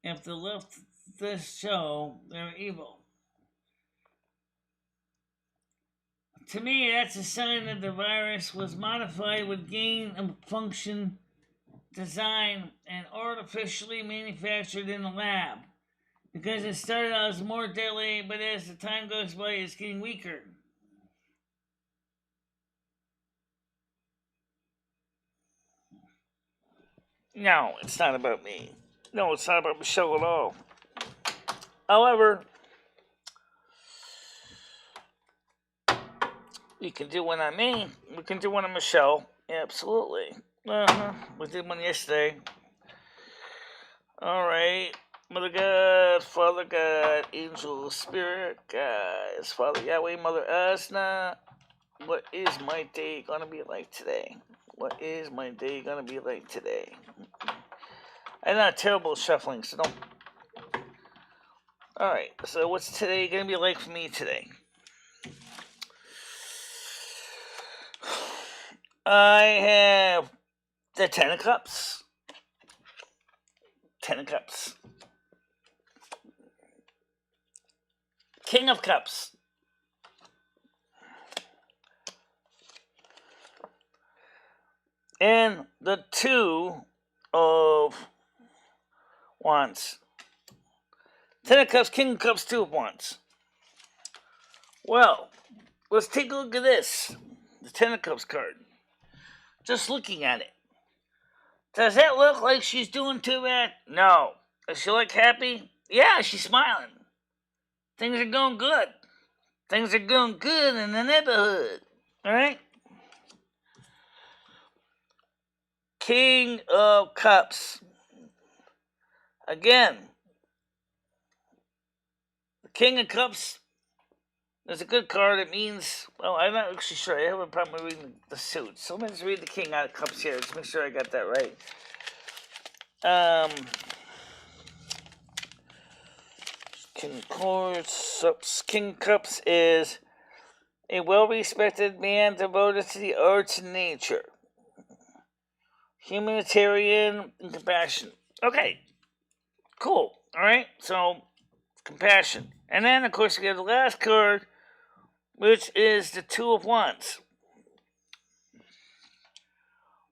If they left this show, they're evil. To me, that's a sign that the virus was modified with gain of function design and artificially manufactured in the lab. Because it started out as more deadly, but as the time goes by, it's getting weaker. No, it's not about me. No, it's not about Michelle at all. However, we can do one on me. We can do one on Michelle. Absolutely. We did one yesterday. Alright. Mother God, Father God, Angel, Spirit, guys, Father Yahweh, Mother Asna. What is my day gonna be like today? What is my day gonna be like today? I'm not terrible at shuffling, so don't. Alright, so what's today gonna be like for me today? I have the Ten of Cups. Ten of Cups. King of Cups. And the Two of Wands. Ten of Cups, King of Cups, Two of Wands. Well, let's take a look at this. The Ten of Cups card. Just looking at it. Does that look like she's doing too bad? No. Does she look happy? Yeah, she's smiling. Things are going good. Things are going good in the neighborhood. Alright? King of Cups. Again, the King of Cups is a good card. It means, well, I'm not actually sure. I have a problem reading the suit. So let's read the King of Cups here. Let's make sure I got that right. King of Cups. King of Cups is a well-respected man devoted to the arts and nature. Humanitarian and compassion. Okay. Cool. Alright, so compassion. And then, of course, we have the last card, which is the Two of Wands.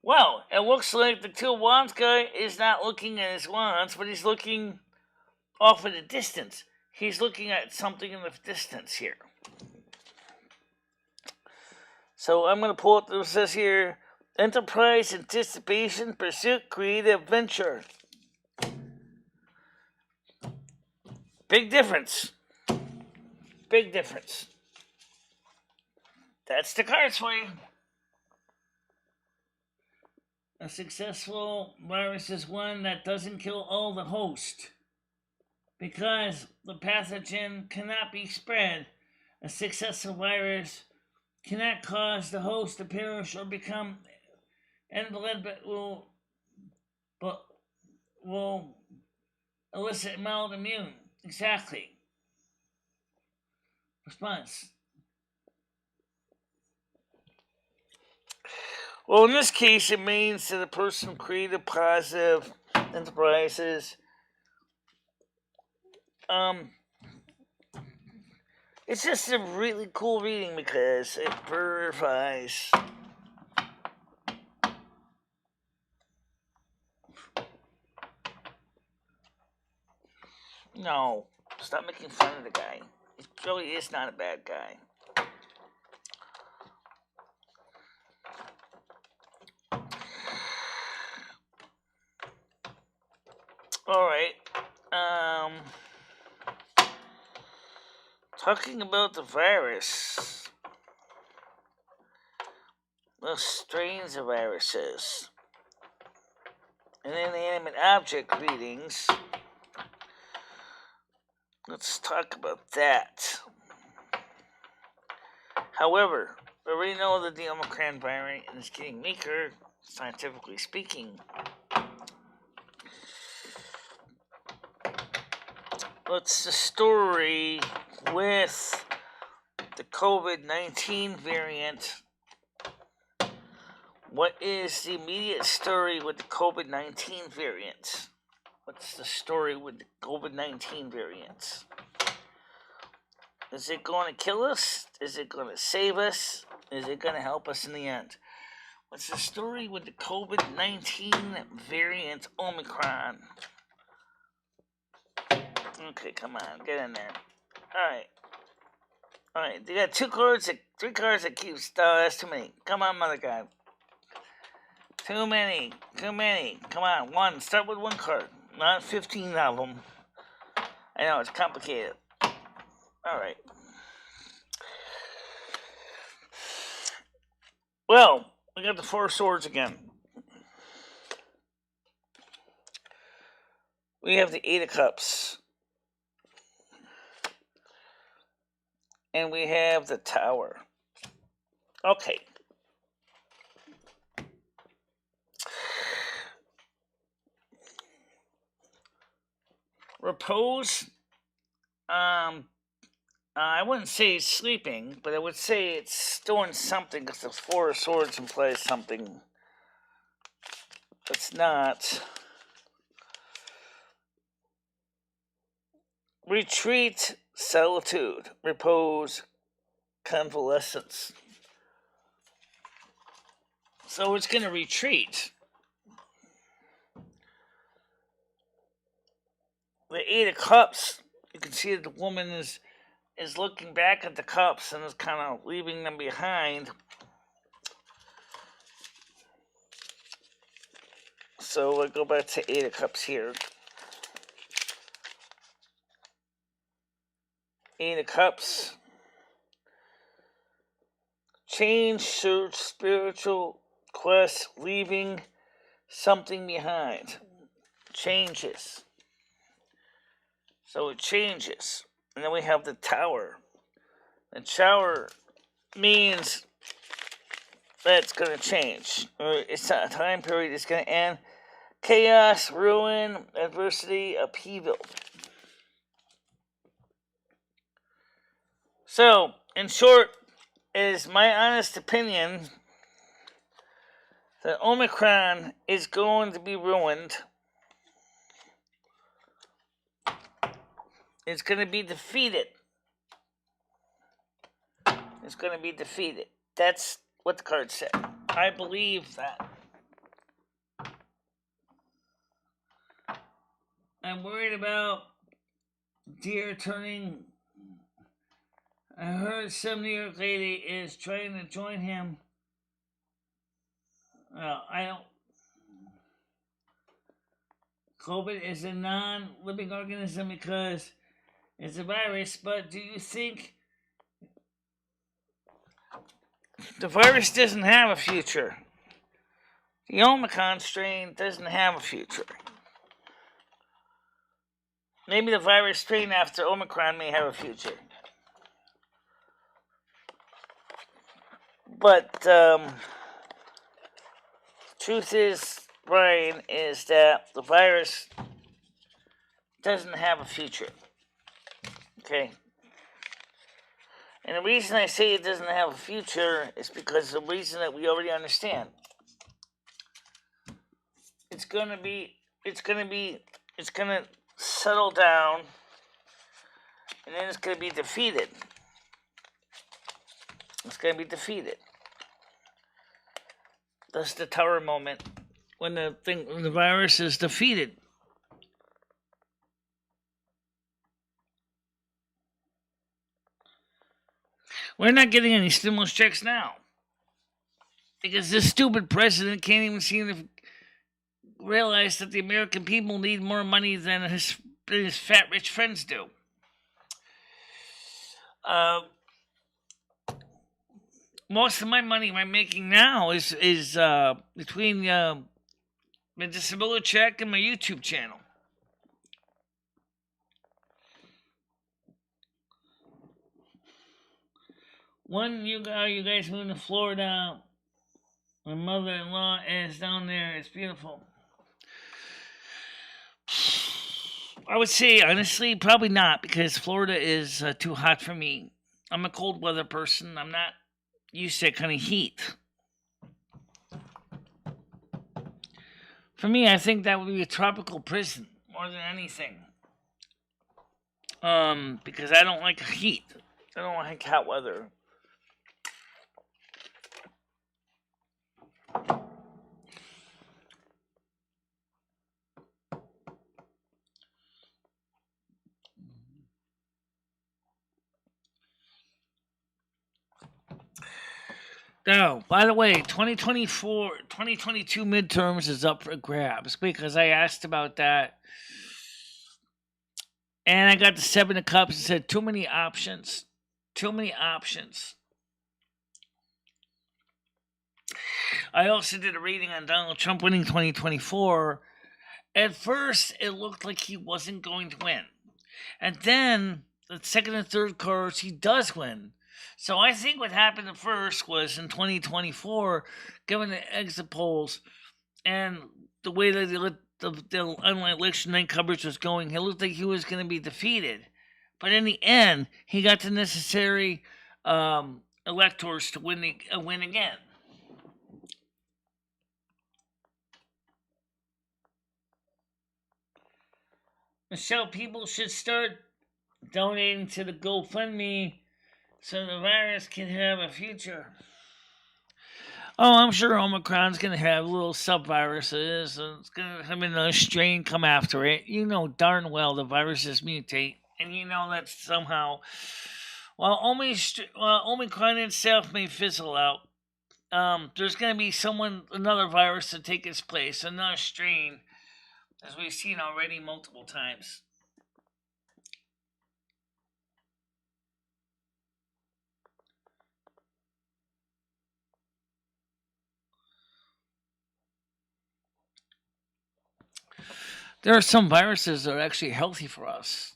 Well, it looks like the Two of Wands guy is not looking at his wands, but he's looking off in the distance. He's looking at something in the distance here. So I'm going to pull up what it says here. Enterprise, anticipation, pursuit, creative venture. Big difference. Big difference. That's the cards for you. A successful virus is one that doesn't kill all the host. Because the pathogen cannot be spread, a successful virus cannot cause the host to perish or become invalid, but will elicit mild immune. Exactly. Response. Well, in this case, it means that a person created positive enterprises. It's just a really cool reading because it verifies. No, stop making fun of the guy. He really is not a bad guy. Alright. Talking about the virus. strains of viruses. And inanimate object readings. Let's talk about that. However, we already know that the Omicron variant is getting weaker, scientifically speaking. What's the story with the COVID-19 variant? What is the immediate story with the COVID-19 variant? What's the story with the COVID-19 variant? Is it going to kill us? Is it going to save us? Is it going to help us in the end? What's the story with the COVID-19 variant Omicron? Okay, come on, get in there. Alright, they got three cards that keeps, that's too many. Come on, mother god. Too many. Come on, one, start with one card. Not 15 of them. I know, it's complicated. Alright. Well, we got the Four of Swords again. We have the Eight of Cups. And we have the Tower. Okay. Repose. I wouldn't say it's sleeping, but I would say it's doing something because the Four of Swords implies something. It's not. Retreat, solitude, repose, convalescence. So it's going to retreat. The Eight of Cups, you can see that the woman is looking back at the cups and is kind of leaving them behind. So we'll go back to Eight of Cups here. Eight of Cups. Change, search, spiritual quest, leaving something behind. Changes. So it changes. And then we have the Tower. The Tower means that it's going to change. Or it's not a time period, it's going to end. Chaos, ruin, adversity, upheaval. So, in short, it is my honest opinion that Omicron is going to be ruined. It's going to be defeated. It's going to be defeated. That's what the card said. I believe that. I'm worried about deer turning. I heard some New York lady is trying to join him. I don't. COVID is a non-living organism because it's a virus, but do you think the virus doesn't have a future? The Omicron strain doesn't have a future. Maybe the virus strain after Omicron may have a future. But truth is, Brian, is that the virus doesn't have a future. Okay? And the reason I say it doesn't have a future is because the reason that we already understand. It's gonna settle down, and then it's gonna be defeated. It's gonna be defeated. That's the Tower moment when the virus is defeated. We're not getting any stimulus checks now because this stupid president can't even seem to realize that the American people need more money than his fat rich friends do. most of my money I'm making now is between my disability check and my YouTube channel. When you guys moving to Florida, my mother-in-law is down there. It's beautiful. I would say, honestly, probably not, because Florida is too hot for me. I'm a cold weather person. I'm not used to that kind of heat. For me, I think that would be a tropical prison more than anything. Because I don't like heat. I don't like hot weather. Now, by the way, 2022 midterms is up for grabs because I asked about that. And I got the 7 of Cups and said, too many options. Too many options. I also did a reading on Donald Trump winning 2024. At first, it looked like he wasn't going to win. And then, the second and third cards, he does win. So I think what happened at first was in 2024, given the exit polls and the way that the online election night coverage was going, it looked like he was going to be defeated. But in the end, he got the necessary electors to win again. Michelle, people should start donating to the GoFundMe so the virus can have a future. Oh, I'm sure Omicron's going to have little sub-viruses, and it's going to have another strain come after it. You know darn well the viruses mutate, and you know that somehow, while Omicron itself may fizzle out, there's going to be another virus to take its place, another strain, as we've seen already multiple times. There are some viruses that are actually healthy for us.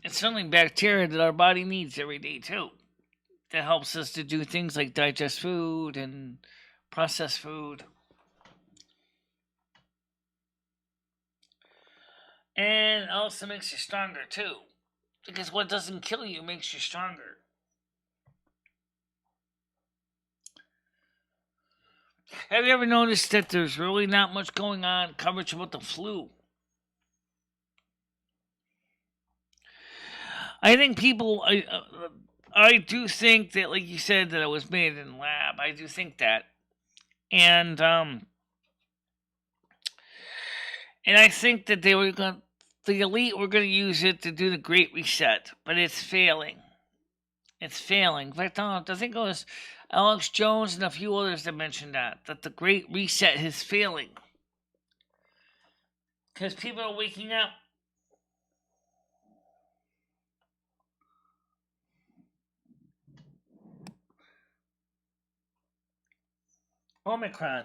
It's certainly bacteria that our body needs every day, too. That helps us to do things like digest food and process food. And it also makes you stronger, too. Because what doesn't kill you makes you stronger. Have you ever noticed that there's really not much going on coverage about the flu? I think people, I do think that, like you said, that it was made in lab. I do think that, and I think that the elite were going to use it to do the Great Reset, but it's failing. It's failing. In fact, I think it was Alex Jones and a few others that mentioned that the Great Reset is failing. Because people are waking up. Omicron,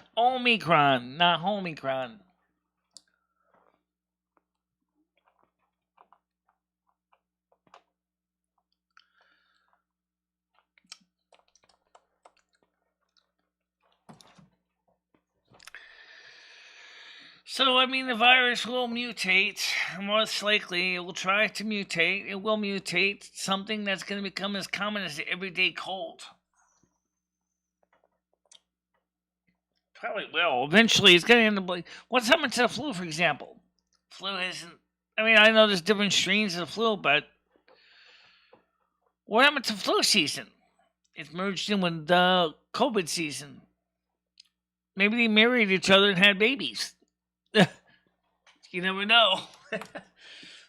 not Omicron. So, I mean, the virus will mutate. Most likely, it will try to mutate. It will mutate something that's going to become as common as the everyday cold. Probably will. Eventually, it's going to end up like... What's happened to the flu, for example? Flu isn't... I mean, I know there's different strains of the flu, but... What happened to flu season? It merged in with the COVID season. Maybe they married each other and had babies. You never know.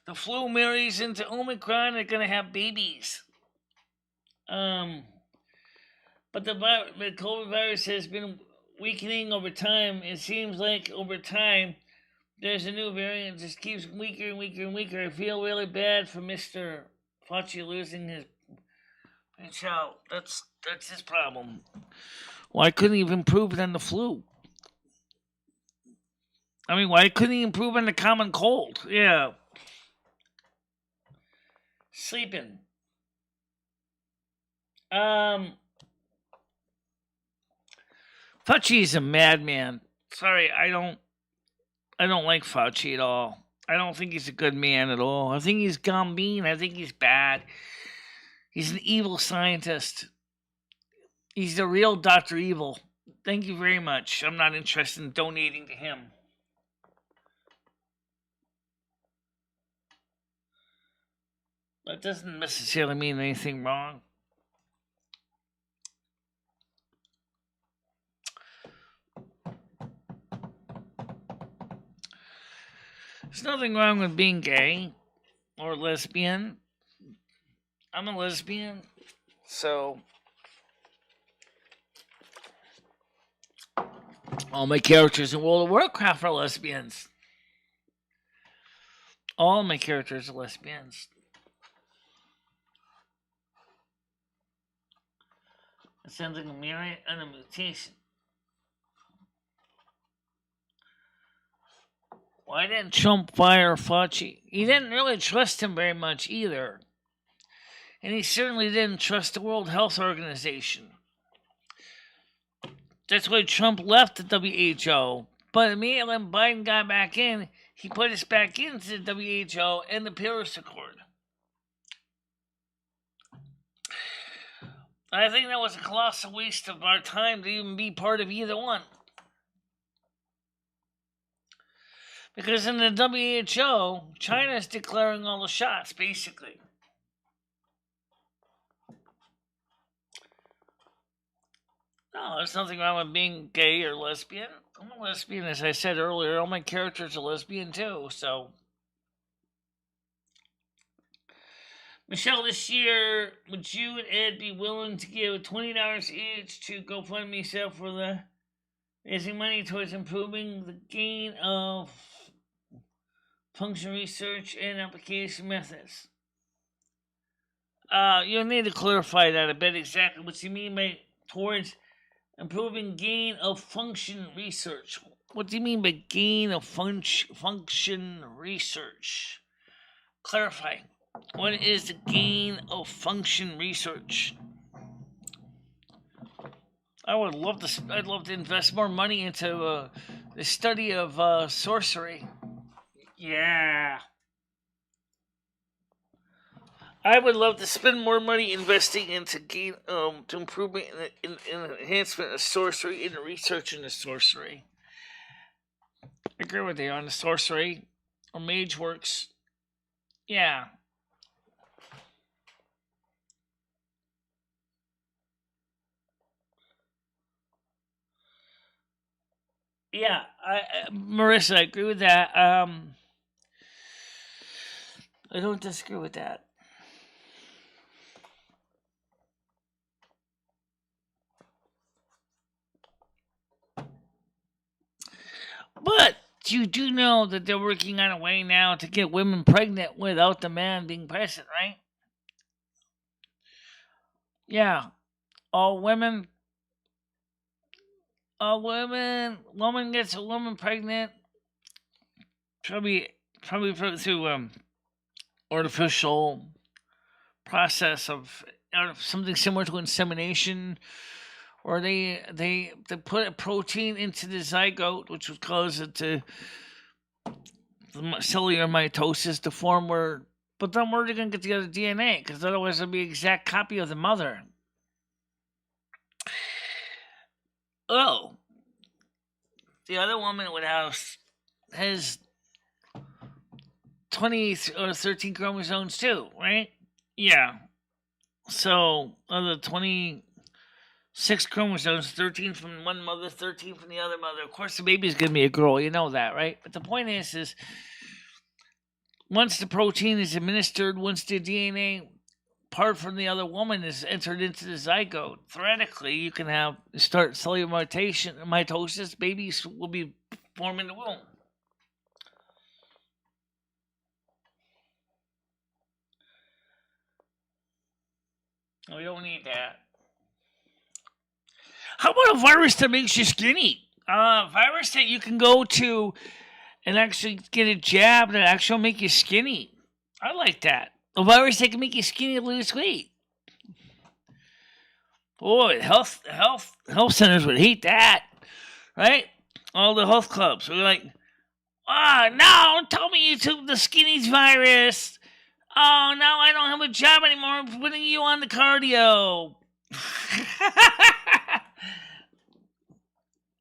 The flu marries into Omicron, they're going to have babies. But the COVID virus has been weakening over time. It seems like over time, there's a new variant that just keeps weaker and weaker and weaker. I feel really bad for Mr. Fauci losing his child. That's his problem. Why couldn't he even improve it on the flu? I mean, why couldn't he improve on the common cold? Yeah. Sleeping. Fauci's a madman. Sorry, I don't like Fauci at all. I don't think he's a good man at all. I think he's gone mean. I think he's bad. He's an evil scientist. He's the real Dr. Evil. Thank you very much. I'm not interested in donating to him. That doesn't necessarily mean anything wrong. There's nothing wrong with being gay or lesbian. I'm a lesbian, so all my characters in World of Warcraft are lesbians. All my characters are lesbians. It sounds like a myriad and a mutation. Why didn't Trump fire Fauci? He didn't really trust him very much either. And he certainly didn't trust the World Health Organization. That's why Trump left the WHO. But immediately when Biden got back in, he put us back into the WHO and the Paris Accord. I think that was a colossal waste of our time to even be part of either one. Because in the WHO, China is declaring all the shots, basically. No, there's nothing wrong with being gay or lesbian. I'm a lesbian, as I said earlier. All my characters are lesbian, too, so. Michelle, this year, would you and Ed be willing to give $20 each to GoFundMe sale for the raising money towards improving the gain of function research and application methods? You'll need to clarify that a bit, exactly what you mean by towards improving gain of function research. What do you mean by gain of function research? Clarify. What is the gain of function research? I'd love to invest more money into the study of sorcery. Yeah. I would love to spend more money investing into to improvement in enhancement of sorcery and research into sorcery. I agree with you on the sorcery or mage works. Yeah. Yeah, Marissa, I agree with that. I don't disagree with that. But you do know that they're working on a way now to get women pregnant without the man being present, right? Yeah. Woman gets a woman pregnant, probably through artificial process of something similar to insemination, or they put a protein into the zygote, which would cause it to the cellular mitosis to form but then where are they going to get the other DNA? Because otherwise it'll be an exact copy of the mother. Oh, the other woman has 20 or 13 chromosomes too, right? Yeah. So, of the 26 chromosomes, 13 from one mother, 13 from the other mother. Of course, the baby's going to be a girl. You know that, right? But the point is once the protein is administered, once the DNA part from the other woman is entered into the zygote, theoretically, you can start cellular mitosis. Babies will be formed in the womb. We don't need that. How about a virus that makes you skinny? A virus that you can go to and actually get a jab that actually make you skinny. I like that. A virus that can make you skinny and lose weight. Boy, health centers would hate that, right? All the health clubs were like, no, tell me you took the skinny's virus. Oh, now I don't have a job anymore. I'm putting you on the cardio.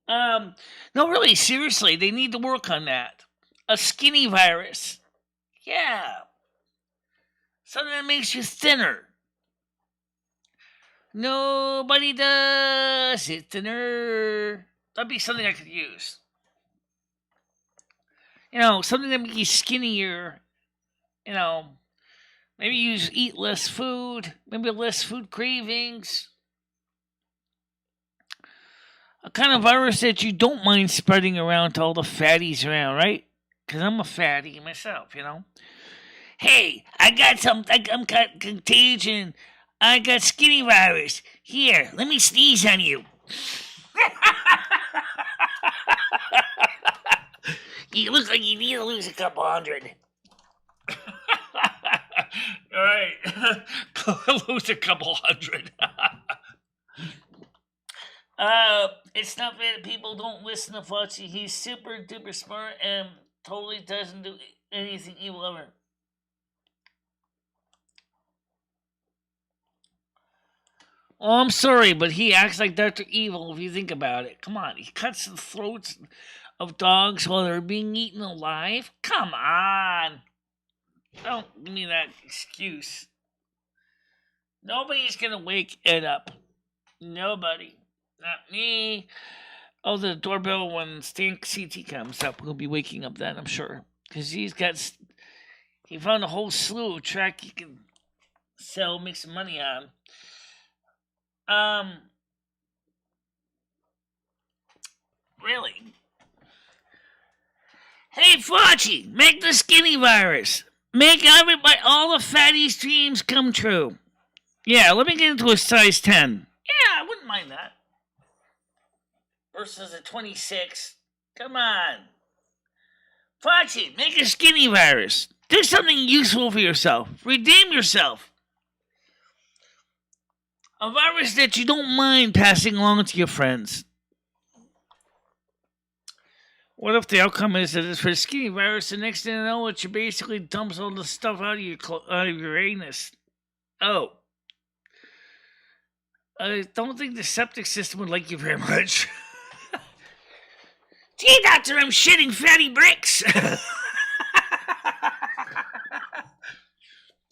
No, really, seriously, they need to work on that. A skinny virus. Yeah. Something that makes you thinner. Nobody does it thinner. That'd be something I could use. Something that makes you skinnier. Maybe eat less food. Maybe less food cravings. A kind of virus that you don't mind spreading around to all the fatties around, right? Because I'm a fatty myself, Hey, I'm got contagion. I got skinny virus. Here, let me sneeze on you. You look like you need to lose a couple hundred. All right. Lose a couple hundred. It's not that people don't listen to Fauci. He's super duper smart and totally doesn't do anything evil ever. Oh, I'm sorry, but he acts like Dr. Evil if you think about it. Come on, he cuts the throats of dogs while they're being eaten alive? Come on. Don't give me that excuse. Nobody's gonna wake Ed up. Nobody. Not me. Oh, the doorbell when Stan CT comes up, he'll be waking up then, I'm sure. Because he found a whole slew of track he can sell, make some money on. Really? Hey, Fauci, make the skinny virus. Make all the fatties' dreams come true. Yeah, let me get into a size 10. Yeah, I wouldn't mind that. Versus a 26. Come on. Fauci, make a skinny virus. Do something useful for yourself. Redeem yourself. A virus that you don't mind passing along to your friends. What if the outcome is that it's for the skinny virus, the next thing you know, it basically dumps all the stuff out of your anus? Oh. I don't think the septic system would like you very much. Gee, doctor, I'm shitting fatty bricks.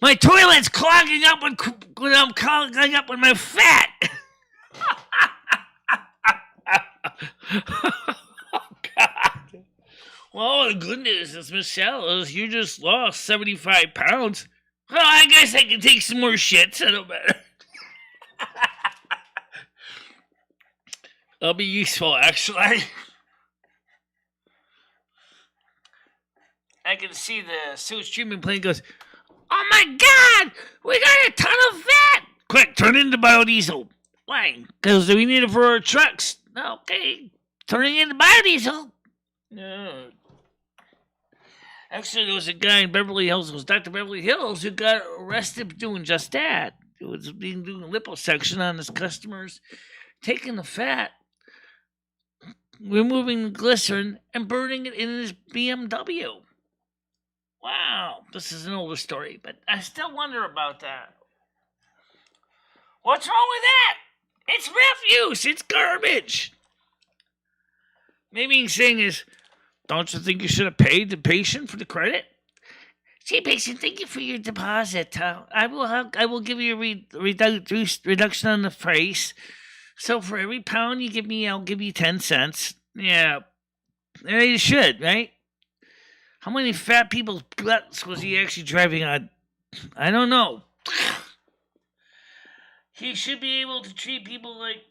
My toilet's clogging up when I'm clogging up with my fat. Oh, God. Well, the good news is, Michelle, is you just lost 75 pounds. Well, I guess I can take some more shits. I don't matter. That'll be useful, actually. I can see the sewage treatment plant goes, oh my God, we got a ton of fat. Quick, turn it into biodiesel. Why? Because we need it for our trucks. Okay, turning into biodiesel. No. Actually, there was a guy in Beverly Hills, it was Dr. Beverly Hills, who got arrested for doing just that. He was doing liposuction on his customers, taking the fat, removing the glycerin, and burning it in his BMW. Wow, this is an older story, but I still wonder about that. What's wrong with that? It's refuse. It's garbage. Maybe he's saying is, don't you think you should have paid the patient for the credit? Gee, patient, thank you for your deposit. I will give you a reduction on the price. So for every pound you give me, I'll give you 10 cents. Yeah, you should, right? How many fat people's guts was he actually driving on? I don't know. He should be able to treat people like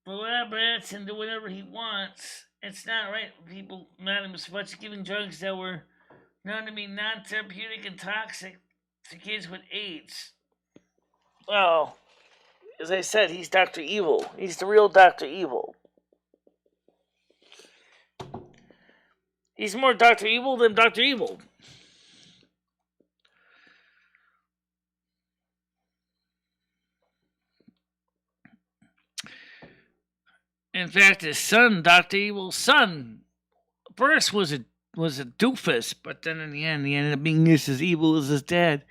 rabbits and do whatever he wants. It's not right for people not as much giving drugs that were known to be non-therapeutic and toxic to kids with AIDS. Well, as I said, he's Dr. Evil. He's the real Dr. Evil. He's more Dr. Evil than Dr. Evil. In fact, his son, Dr. Evil's son, first was a doofus, but then in the end, he ended up being just as evil as his dad.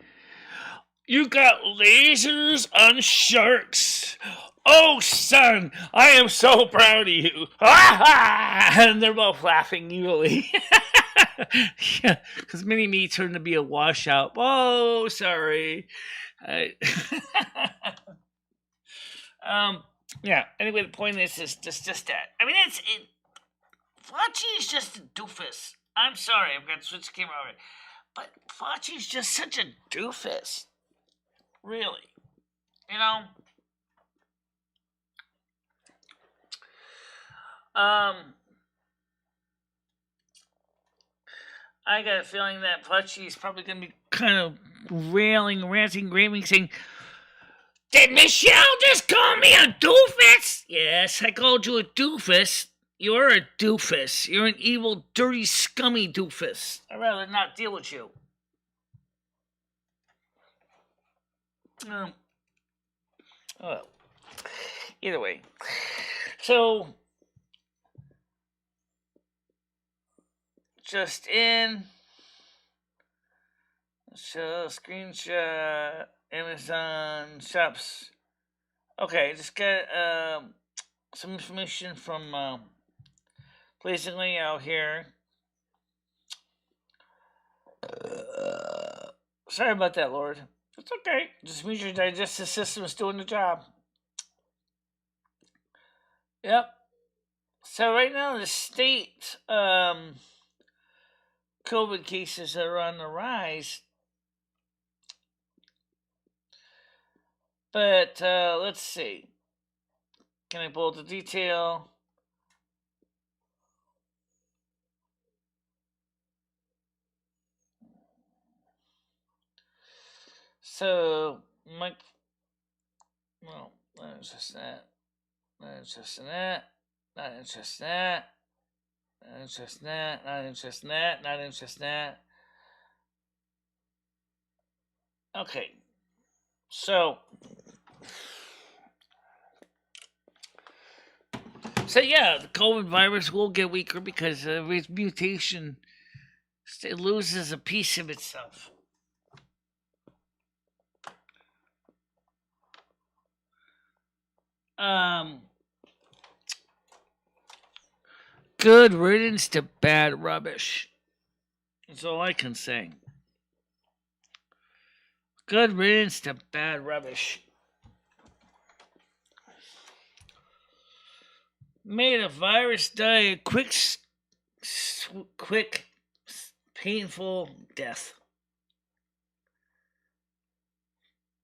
You got lasers on sharks. Oh, son, I am so proud of you. And they're both laughing evilly. Yeah, because Mini-Me turned to be a washout. Oh, sorry. Yeah, anyway, the point is just that. I mean, Fauci's just a doofus. I'm sorry, I've got to switch the camera over. But Fauci's just such a doofus. Really. You know? I got a feeling that Fauci's probably going to be kind of ranting, raving, saying, "Did Michelle just call me a doofus?" Yes, I called you a doofus. You're a doofus. You're an evil, dirty, scummy doofus. I'd rather not deal with you. Oh, either way. So, just in. Show screenshot. Amazon shops. Okay, just get some information from Blazingly out here. Sorry about that, Lord. It's okay. Just means your digestive system is doing the job. Yep. So right now the state COVID cases are on the rise. But let's see. Can I pull up the detail? So, Mike. Well, not interested in that. Not interested in that. Not interested in that. Not interested in that. Not interested in that. Not interested in that. Okay. So yeah, the COVID virus will get weaker because of its mutation. It loses a piece of itself. Good riddance to bad rubbish. That's all I can say. Good riddance to bad rubbish. Made a virus die a quick, painful death.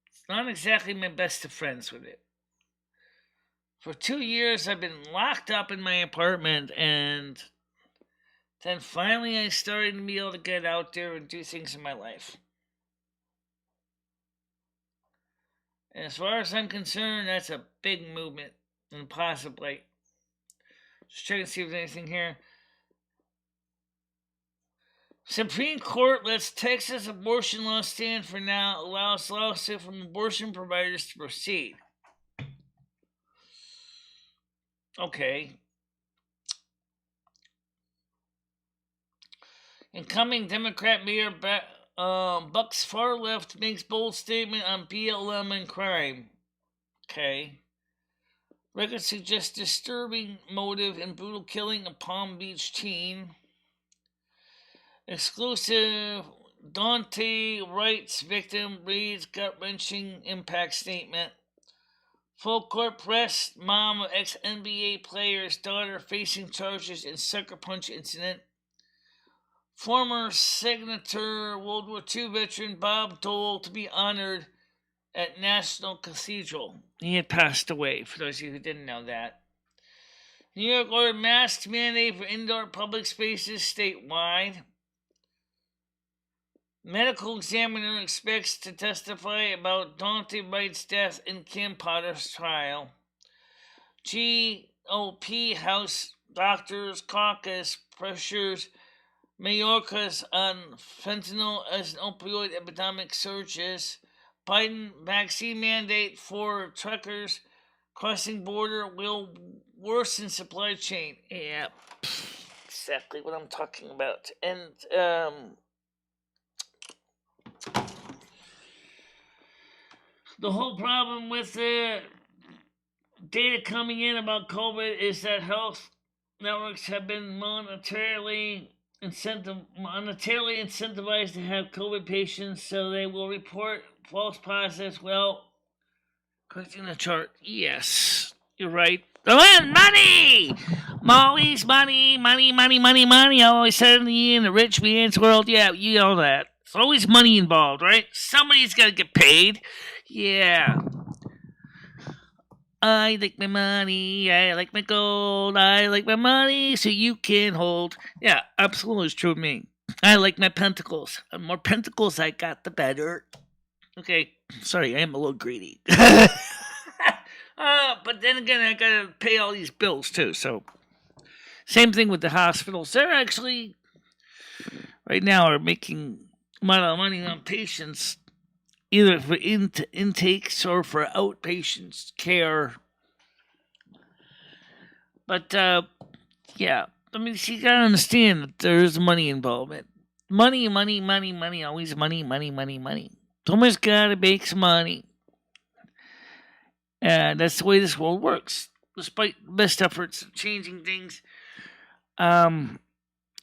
It's not exactly my best of friends with it. For 2 years, I've been locked up in my apartment, and then finally I started to be able to get out there and do things in my life. And as far as I'm concerned, that's a big movement, and possibly. Just check and see if there's anything here. Supreme Court lets Texas abortion law stand for now, allows lawsuit from abortion providers to proceed. Okay. Incoming Democrat Mayor Buck's far left makes bold statement on BLM and crime. Okay. Record suggests disturbing motive in brutal killing of Palm Beach teen. Exclusive Dante Wright's victim reads gut-wrenching impact statement. Full court press, mom of ex-NBA player's daughter facing charges in sucker punch incident. Former Signature World War II veteran Bob Dole to be honored at National Cathedral. He had passed away, for those of you who didn't know that. New York ordered mask mandate for indoor public spaces statewide. Medical examiner expects to testify about Dante Wright's death in Kim Potter's trial. GOP House Doctors Caucus pressures Mayorkas on fentanyl as an opioid epidemic surges. Biden vaccine mandate for truckers crossing border will worsen supply chain. Yeah, exactly what I'm talking about. And the whole problem with the data coming in about COVID is that health networks have been monetarily incentivized to have COVID patients, so they will report false positives. Well, clicking the chart, yes, you're right. Money! Always money, money, money, money, money. I always said in the rich man's world, yeah, you know that. There's always money involved, right? Somebody's got to get paid. Yeah. I like my money, I like my gold, I like my money, so you can hold. Yeah, absolutely, it's true of me. I like my pentacles. The more pentacles I got, the better. Okay, sorry, I am a little greedy. But then again, I gotta pay all these bills too, so. Same thing with the hospitals. They're actually, right now, are making a lot of money on patients, either for intakes or for outpatients care. But, yeah. I mean, you gotta understand that there's money involvement. Money, money, money, money. Always money, money, money, money. Someone's gotta make some money. And that's the way this world works. Despite the best efforts of changing things,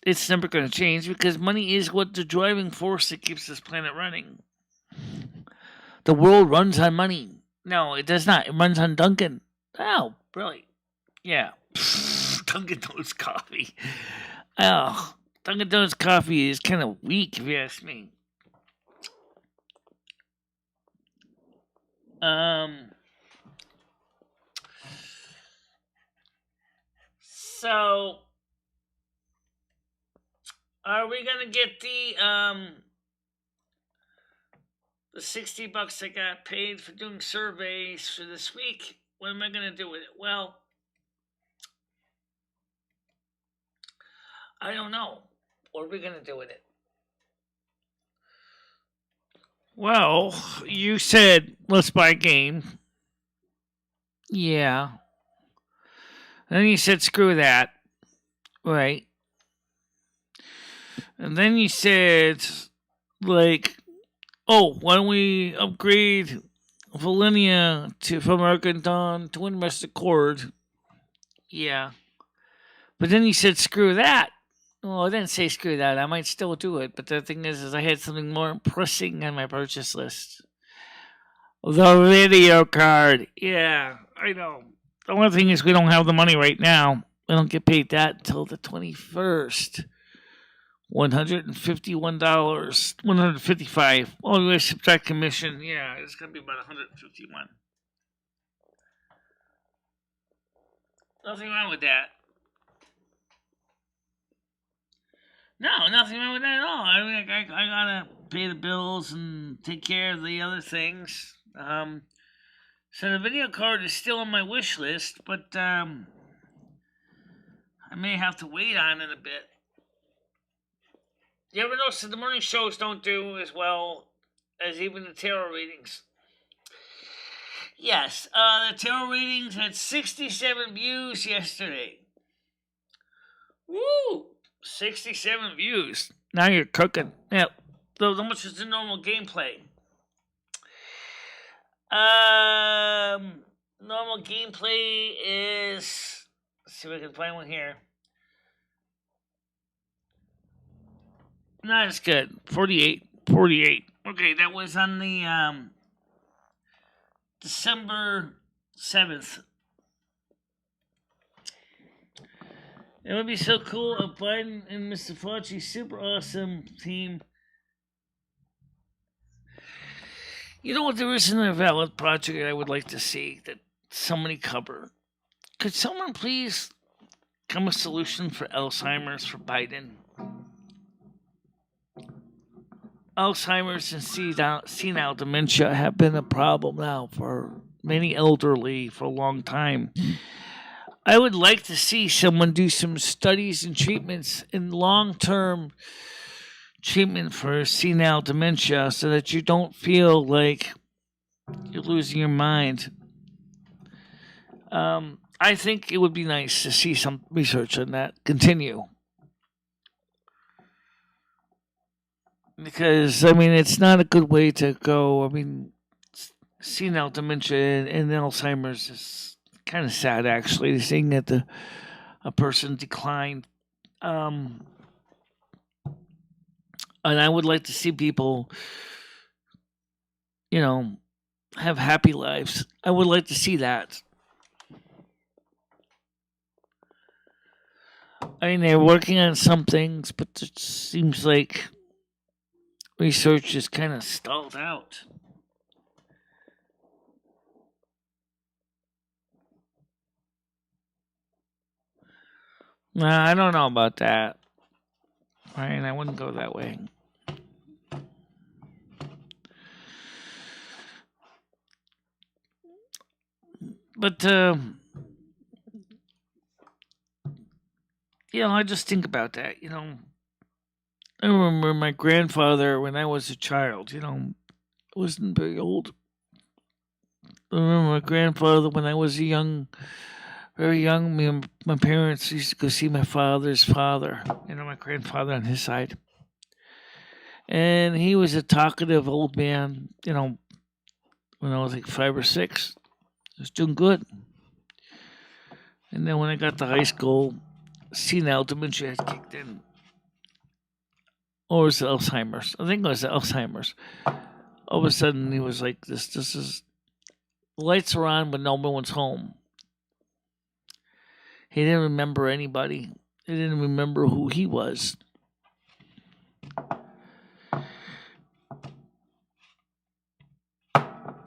it's never going to change because money is what the driving force that keeps this planet running. The world runs on money. No, it does not. It runs on Dunkin'. Oh, really? Yeah. Dunkin' Donuts coffee. Oh, Dunkin' Donuts coffee is kind of weak, if you ask me. So, are we gonna get the $60 I got paid for doing surveys for this week? What am I gonna do with it? Well, I don't know. What are we gonna do with it? Well, you said let's buy a game. Yeah. And then you said screw that. Right. And then you said, like, oh, why don't we upgrade Volenia from American Dawn to Windmaster Cord? Yeah. But then you said screw that. Well, I didn't say screw that. I might still do it. But the thing is I had something more pressing on my purchase list. The video card. Yeah, I know. The only thing is we don't have the money right now. We don't get paid that until the 21st. $151. $155. Oh, we subtract commission. Yeah, it's gonna be about $151. Nothing wrong with that. No, nothing wrong with that at all. I mean, I gotta pay the bills and take care of the other things. So the video card is still on my wish list, but I may have to wait on it a bit. You ever notice that the morning shows don't do as well as even the tarot readings? Yes, the tarot readings had 67 views yesterday. Woo! 67 views. Now you're cooking. Yeah, how much is the normal gameplay? Normal gameplay is... Let's see if I can find one here. Not as good. 48. Okay, that was on the December 7th. It would be so cool if Biden and Mr. Fauci's super awesome team. You know what? There isn't a valid project I would like to see that somebody cover. Could someone please come a solution for Alzheimer's for Biden? Alzheimer's and senile dementia have been a problem now for many elderly for a long time. I would like to see someone do some studies and treatments in long term treatment for senile dementia so that you don't feel like you're losing your mind. I think it would be nice to see some research on that continue. Because, I mean, it's not a good way to go. I mean, senile dementia and Alzheimer's is kind of sad, actually, seeing that a person declined. And I would like to see people, you know, have happy lives. I would like to see that. I mean, they're working on some things, but it seems like research is kind of stalled out. Nah, I don't know about that. Right? I wouldn't go that way. But I just think about that. I remember my grandfather when I was a child. I wasn't very old. I remember my grandfather when I was very young. Me and my parents used to go see my father's father. My grandfather on his side, and he was a talkative old man. When I was like 5 or 6, I was doing good. And then when I got to high school, senile dementia had kicked in. Or was it Alzheimer's? I think it was Alzheimer's. All of a sudden, he was like, "This is the lights are on, but no one's home." He didn't remember anybody. He didn't remember who he was.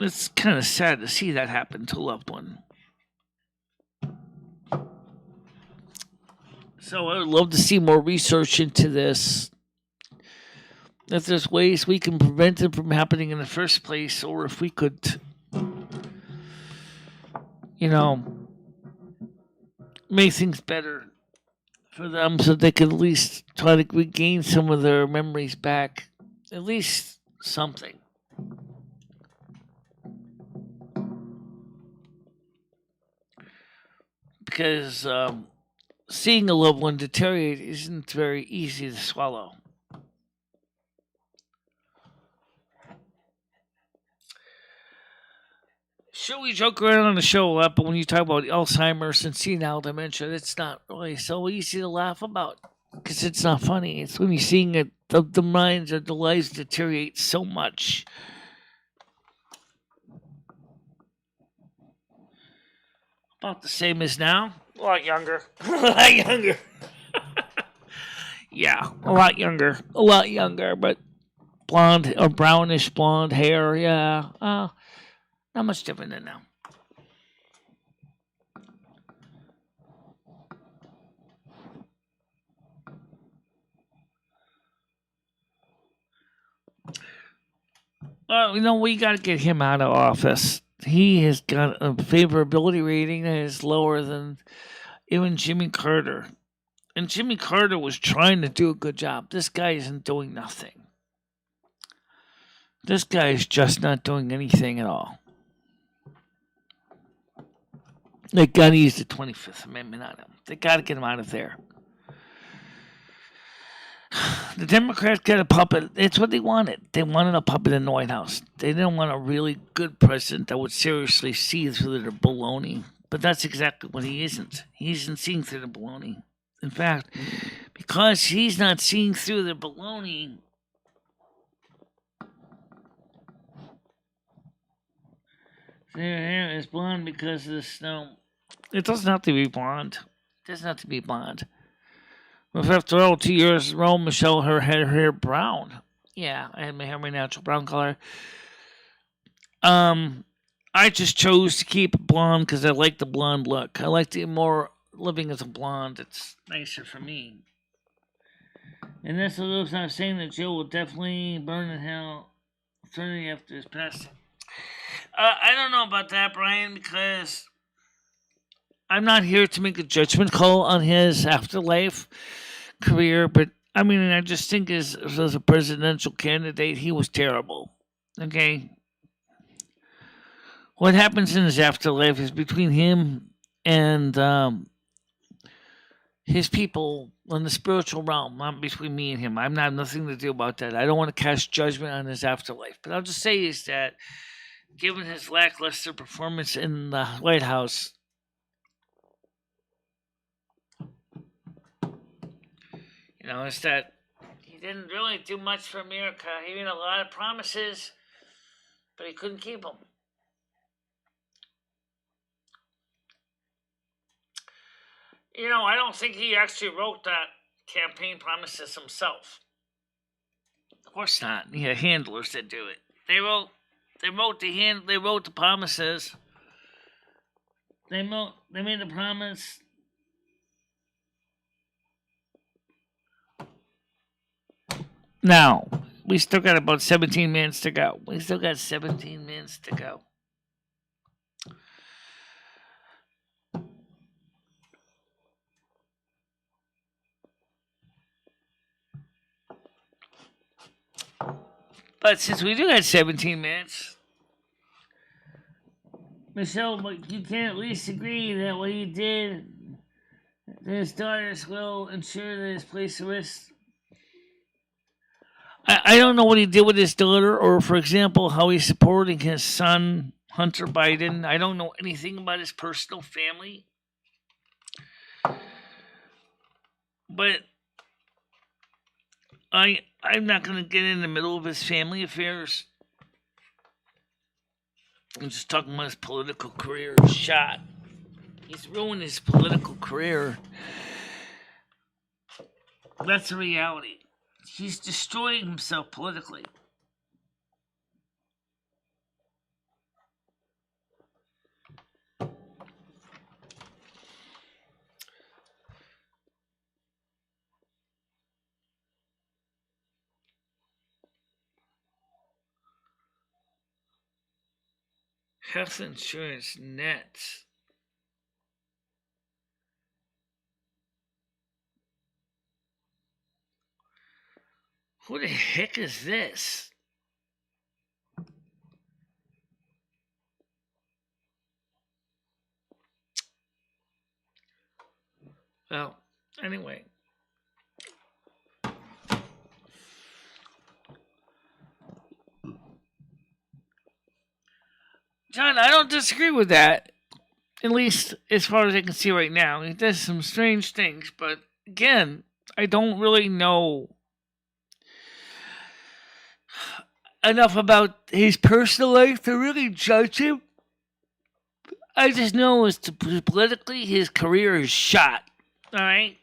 It's kind of sad to see that happen to a loved one. So I would love to see more research into this. If there's ways we can prevent it from happening in the first place, or if we could, make things better for them so they could at least try to regain some of their memories back. At least something. Because seeing a loved one deteriorate isn't very easy to swallow. Sure, we joke around on the show a lot, but when you talk about Alzheimer's and senile dementia, it's not really so easy to laugh about because it's not funny. It's when you're seeing it, the minds or the lives deteriorate so much. About the same as now. A lot younger. A lot younger. Yeah, a lot younger. A lot younger, but blonde or brownish blonde hair. Yeah. Not much different than now. Well, we got to get him out of office. He has got a favorability rating that is lower than even Jimmy Carter. And Jimmy Carter was trying to do a good job. This guy isn't doing nothing. This guy is just not doing anything at all. They got to use the 25th Amendment on him. They got to get him out of there. The Democrats got a puppet. It's what they wanted. They wanted a puppet in the White House. They didn't want a really good president that would seriously see through their baloney. But that's exactly what he isn't. He isn't seeing through the baloney. In fact, because he's not seeing through the baloney, their hair is blonde because of the snow. It doesn't have to be blonde. It doesn't have to be blonde. If after all 2 years in Rome, Michelle had her hair brown. Yeah, I had my hair my natural brown color. I just chose to keep it blonde because I like the blonde look. I like the more living as a blonde. It's nicer for me. And that's what I'm saying that Joe will definitely burn in hell eternity after his passing. I don't know about that, Brian, because I'm not here to make a judgment call on his afterlife career, but I mean, I just think as a presidential candidate, he was terrible. Okay? What happens in his afterlife is between him and his people in the spiritual realm, not between me and him. I'm not nothing to do about that. I don't want to cast judgment on his afterlife. But I'll just say is that given his lackluster performance in the White House, it's that he didn't really do much for America. He made a lot of promises, but he couldn't keep them. I don't think he actually wrote that campaign promises himself. Of course not. He had handlers that do it. They wrote the promises. They made the promise. Now, we still got about 17 minutes to go. But since we do have 17 minutes, Michelle, you can at least agree that what he did, his daughters will ensure that his place of rest. I don't know what he did with his daughter, or for example, how he's supporting his son, Hunter Biden. I don't know anything about his personal family. But I'm not going to get in the middle of his family affairs. I'm just talking about his political career shot. He's ruined his political career. That's the reality. He's destroying himself politically. Health insurance nets. Who the heck is this? Well, anyway. John, I don't disagree with that. At least as far as I can see right now. He does some strange things, but again, I don't really know enough about his personal life to really judge him. I just know as to politically his career is shot. Alright?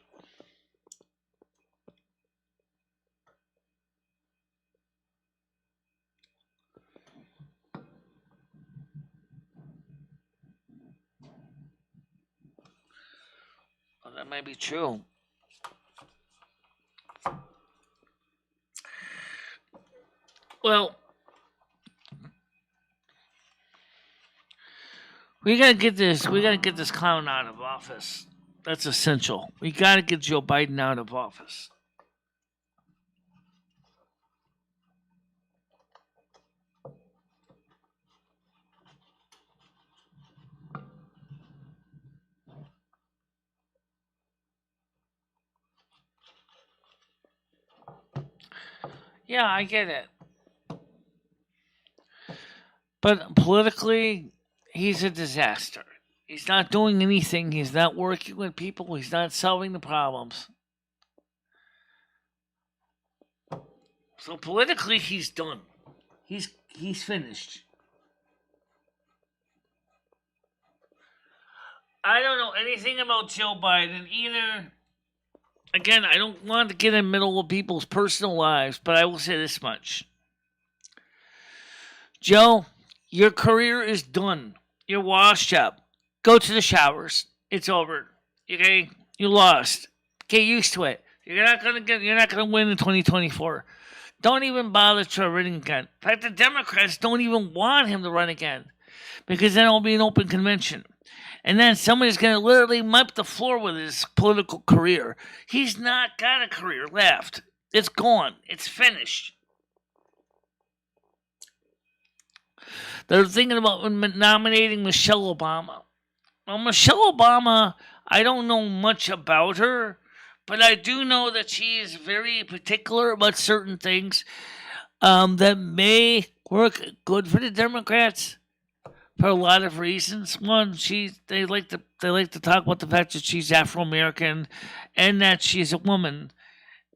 Well, that might be true. Well, we gotta get this clown out of office. That's essential. We gotta get Joe Biden out of office. Yeah, I get it. But politically, he's a disaster. He's not doing anything. He's not working with people. He's not solving the problems. So politically, he's done. He's finished. I don't know anything about Joe Biden either. Again, I don't want to get in the middle of people's personal lives, but I will say this much. Joe, your career is done. You're washed up. Go to the showers. It's over. Okay? You lost. Get used to it. You're not gonna win in 2024. Don't even bother to run again. In fact, the Democrats don't even want him to run again because then it'll be an open convention. And then somebody's going to literally mop the floor with his political career. He's not got a career left. It's gone. It's finished. They're thinking about nominating Michelle Obama. Well, Michelle Obama, I don't know much about her, but I do know that she is very particular about certain things that may work good for the Democrats for a lot of reasons. One, they like to talk about the fact that she's Afro American and that she's a woman,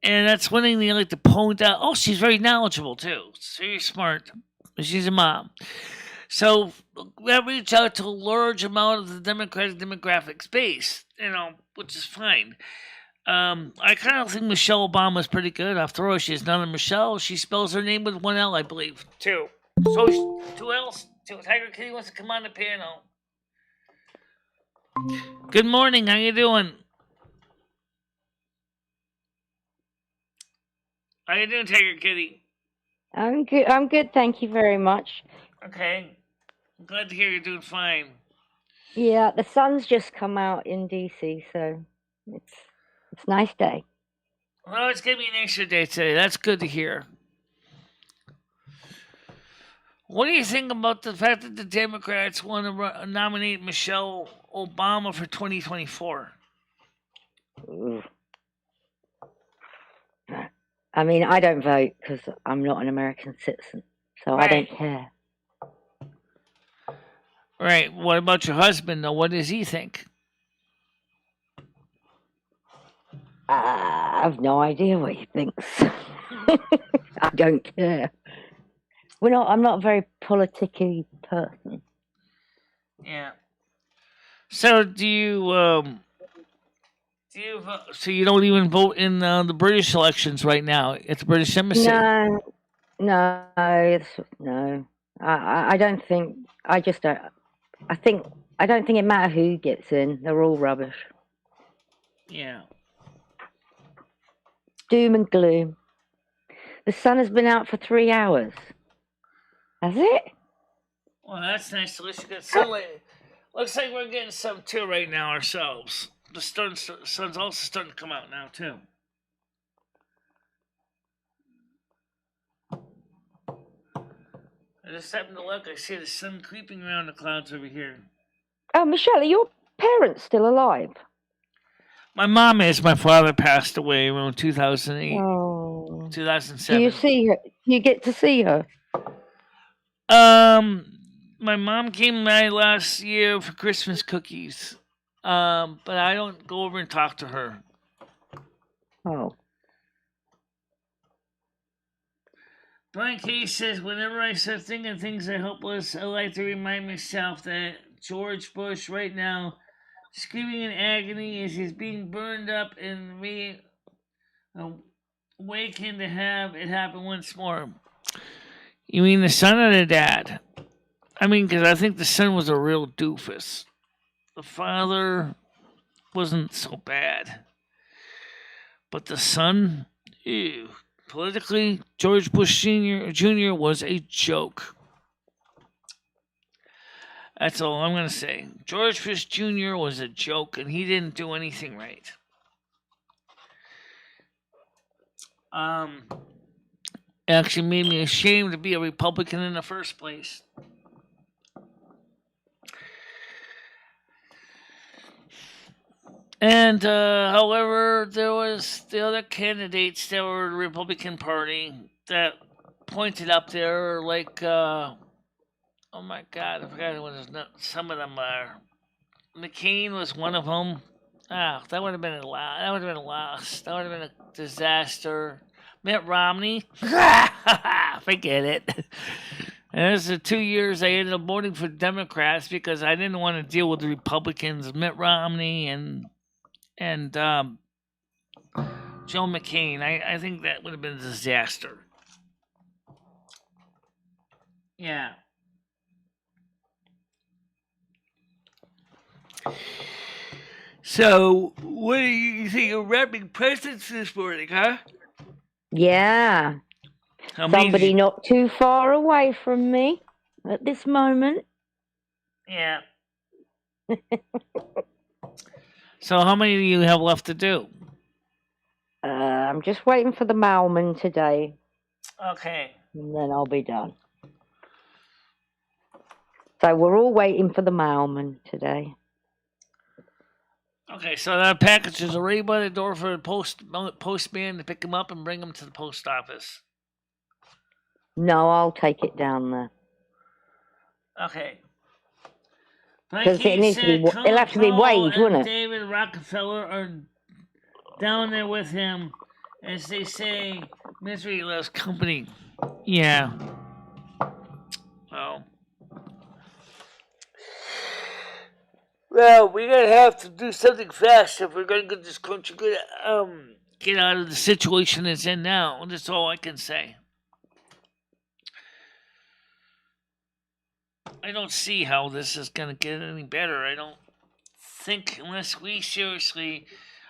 and that's one thing they like to point out. Oh, she's very knowledgeable too. She's very smart. She's a mom. So that reach out to a large amount of the Democratic demographic space, which is fine. I kind of think Michelle Obama is pretty good. After all, she's not a Michelle. She spells her name with one L, I believe. Two. So, two L's. Tiger Kitty wants to come on the piano. Good morning. How you doing? How you doing, Tiger Kitty? I'm good. I'm good. Thank you very much. Okay. I'm glad to hear you're doing fine. Yeah, the sun's just come out in DC, so it's a nice day. Well, it's gonna be an extra day today. That's good to hear. What do you think about the fact that the Democrats want to nominate Michelle Obama for 2024? Ooh. I mean, I don't vote because I'm not an American citizen, so Right. I don't care. Right. What about your husband, though? What does he think? I have no idea what he thinks. I don't care. I'm not a very politicky person. Yeah. So do you so you don't even vote in the British elections right now at the British Embassy? No. I don't think. I just don't. I don't think it matters who gets in. They're all rubbish. Yeah. Doom and gloom. The sun has been out for 3 hours. Has it? Well, that's nice. At least you got sunlight. Looks like we're getting some too right now ourselves. The sun's also starting to come out now too. I just happened to look. I see the sun creeping around the clouds over here. Oh, Michelle, are your parents still alive? My mom is. My father passed away around 2008, Oh. 2007. Do you see her? Do you get to see her? My mom came by last year for Christmas cookies. But I don't go over and talk to her. Oh. Brian Case says, whenever I start thinking things are hopeless, I like to remind myself that George Bush right now, screaming in agony as he's being burned up and awakened to have it happen once more. You mean the son or the dad? I mean, because I think the son was a real doofus. The father wasn't so bad. But the son, ew. Politically, George Bush Jr. was a joke. That's all I'm going to say. George Bush Jr. was a joke, and he didn't do anything right. It actually made me ashamed to be a Republican in the first place. And, however, there was the other candidates that were the Republican Party that pointed up there, like, oh my God, I forgot what some of them are. McCain was one of them. Ah, that would have been a loss. That would have been a loss. That would have been a disaster. Mitt Romney, forget it. And this is the 2 years I ended up voting for Democrats because I didn't want to deal with the Republicans, Mitt Romney and Joe McCain. I think that would have been a disaster. Yeah. So, what do you think you're wrapping presents this morning, huh? Yeah. How many? Somebody not too far away from me at this moment. Yeah. So, how many do you have left to do? I'm just waiting for the mailman today, Okay. and then I'll be done. So we're all waiting for the mailman today. Okay, so that package is already by the door for the postman to pick them up and bring them to the post office. No, I'll take it down there. Okay. Because it'll have to be weighed, won't it? David Rockefeller are down there with him, as they say, misery loves company. Yeah. Well, we're gonna have to do something fast if we're gonna get this country get out of the situation it's in now. That's all I can say. I don't see how this is gonna get any better. I don't think unless we seriously.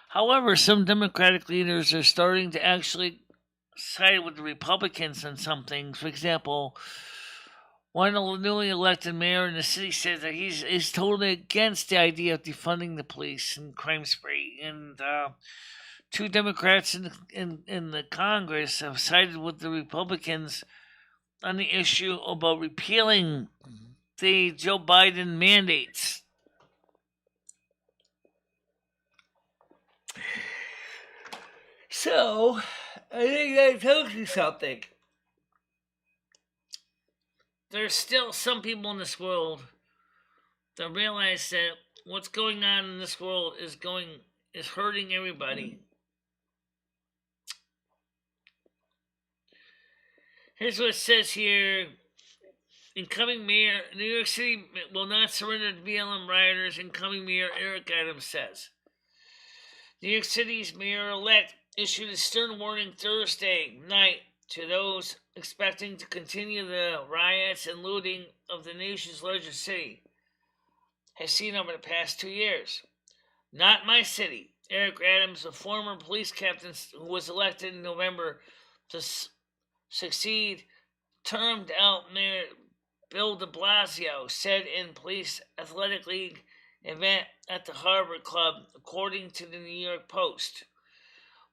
However, some Democratic leaders are starting to actually side with the Republicans on some things. For example, one newly elected mayor in the city says that he's totally against the idea of defunding the police and crime spree. And two Democrats in the Congress have sided with the Republicans on the issue about repealing the Joe Biden mandates. So, I think that tells you something. There's still some people in this world that realize that what's going on in this world is hurting everybody. Here's what it says here. Incoming mayor, New York City will not surrender to BLM rioters, incoming mayor Eric Adams says. New York City's mayor-elect issued a stern warning Thursday night to those expecting to continue the riots and looting of the nation's largest city has seen over the past 2 years. Not my city. Eric Adams, a former police captain who was elected in November to succeed termed out Mayor Bill de Blasio, said in Police Athletic League event at the Harvard Club, according to the New York Post.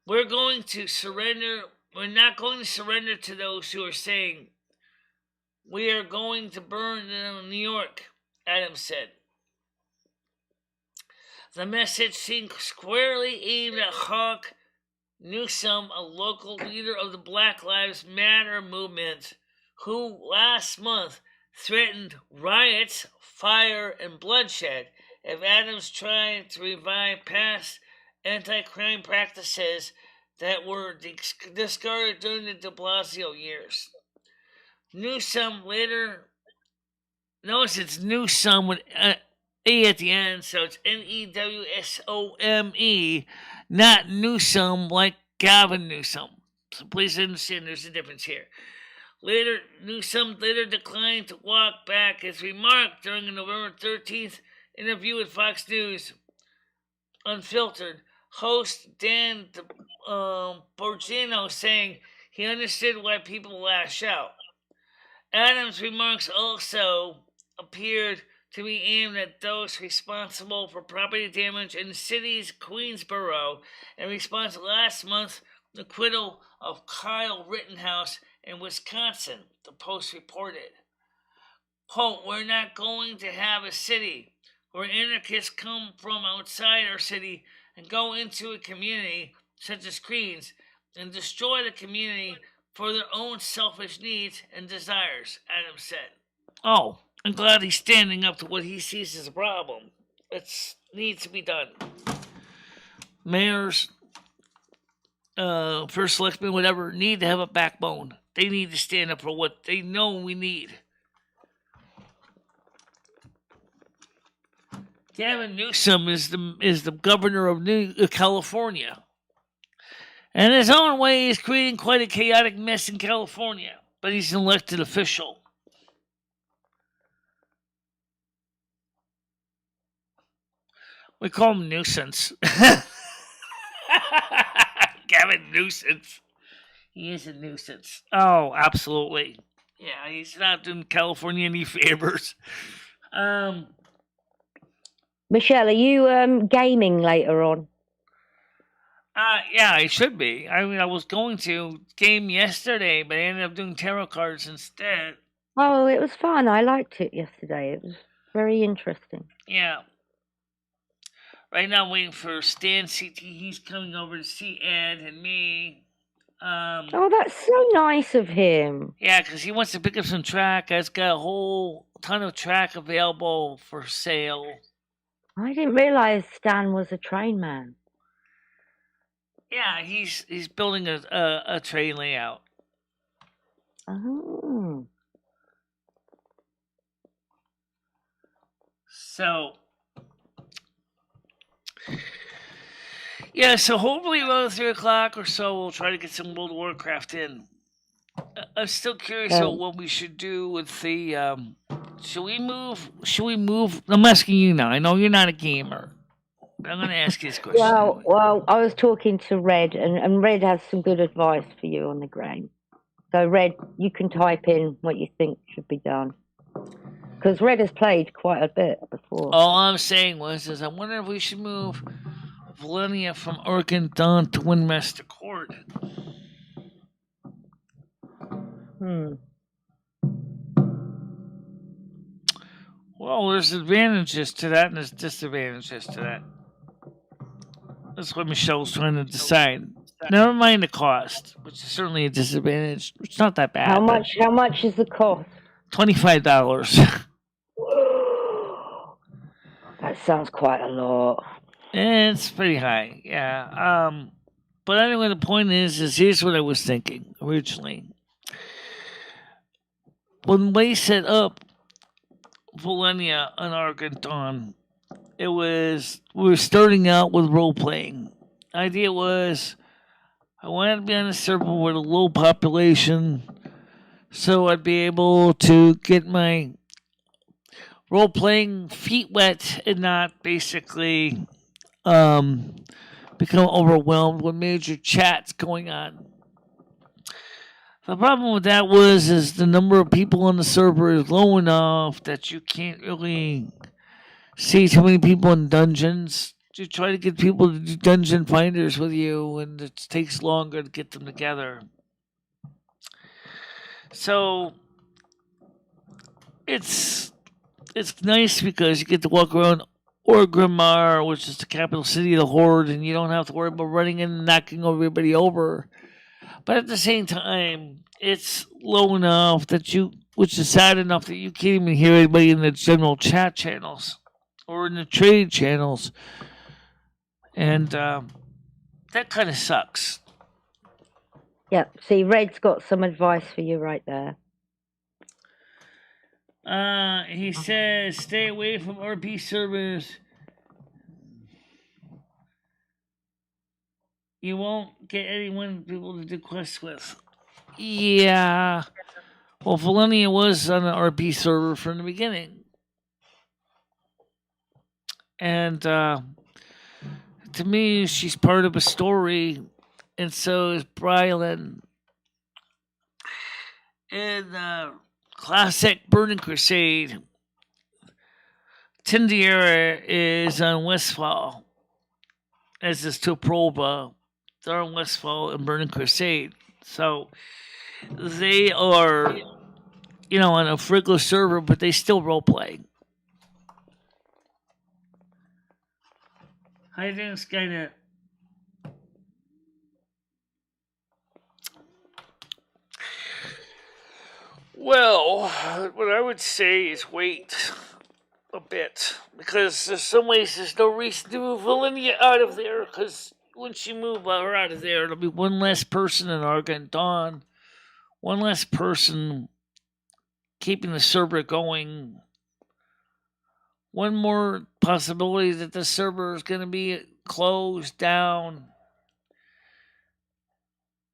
We're not going to surrender to those who are saying we are going to burn New York, Adams said. The message seemed squarely aimed at Hawk Newsom, a local leader of the Black Lives Matter movement, who last month threatened riots, fire, and bloodshed if Adams tried to revive past anti-crime practices that were discarded during the de Blasio years. Newsom later... Notice it's Newsom with A at the end, so it's Newsome, not Newsom like Gavin Newsom. So please understand there's a difference here. Newsom later declined to walk back his remark during a November 13th interview with Fox News Unfiltered. Host Dan Bongino saying he understood why people lash out. Adams' remarks also appeared to be aimed at those responsible for property damage in the city's Queensboro in response to last month's acquittal of Kyle Rittenhouse in Wisconsin, the Post reported. Quote, we're not going to have a city where anarchists come from outside our city and go into a community such as Queens and destroy the community for their own selfish needs and desires, Adams said. Oh, I'm glad he's standing up to what he sees as a problem. It needs to be done. Mayors, first selectmen, whatever, need to have a backbone. They need to stand up for what they know we need. Gavin Newsom is the governor of California. And in his own way, he's creating quite a chaotic mess in California. But he's an elected official. We call him Nuisance. Gavin Nuisance. He is a nuisance. Oh, absolutely. Yeah, he's not doing California any favors. Michelle, are you gaming later on? Yeah, I should be. I mean, I was going to game yesterday, but I ended up doing tarot cards instead. Oh, it was fun. I liked it yesterday. It was very interesting. Yeah. Right now, I'm waiting for Stan CT. He's coming over to see Ed and me. Oh, that's so nice of him. Yeah, because he wants to pick up some track. I've got a whole ton of track available for sale. I didn't realize Stan was a train man. Yeah, he's building a train layout. Oh. So, yeah, so hopefully around 3 o'clock or so, we'll try to get some World of Warcraft in. I'm still curious about what we should do with the. Should we move? I'm asking you now. I know you're not a gamer. But I'm going to ask you this question. Well, I was talking to Red, and Red has some good advice for you on the game. So, Red, you can type in what you think should be done. Because Red has played quite a bit before. All I'm saying is I wonder if we should move Valenia from Oregon Dawn to Windmaster Court. Well, there's advantages to that and there's disadvantages to that. That's what Michelle's trying to decide. Never mind the cost, which is certainly a disadvantage. It's not that bad. How much is the cost? $25. That sounds quite a lot. It's pretty high, yeah. But anyway, the point is here's what I was thinking originally. When we set up Valenia and Oregon Dawn, we were starting out with role playing. The idea was I wanted to be on a server with a low population, so I'd be able to get my role playing feet wet and not basically become overwhelmed with major chats going on. The problem with that is the number of people on the server is low enough that you can't really see too many people in dungeons. You try to get people to do dungeon finders with you, and it takes longer to get them together. So it's nice because you get to walk around Orgrimmar, which is the capital city of the Horde, and you don't have to worry about running in and knocking everybody over. But at the same time, it's low enough which is sad enough that you can't even hear anybody in the general chat channels or in the trade channels. And that kind of sucks. Yeah, see, Red's got some advice for you right there. He says, stay away from RP servers. You won't get anyone people to do quests with. Yeah. Well, Valenia was on an RP server from the beginning. And to me, she's part of a story. And so is Brylan. And classic Burning Crusade. Tindiera is on Westfall. As is Toprova. They're on Westfall and Burning Crusade. So they are, on a Friglo server, but they still roleplay. I think it's kind of. Well, what I would say is wait a bit. Because there's some ways there's no reason to move Valenia out of there. Because once you move her out of there, it'll be one less person in Oregon Dawn. One less person keeping the server going. One more possibility that the server is going to be closed down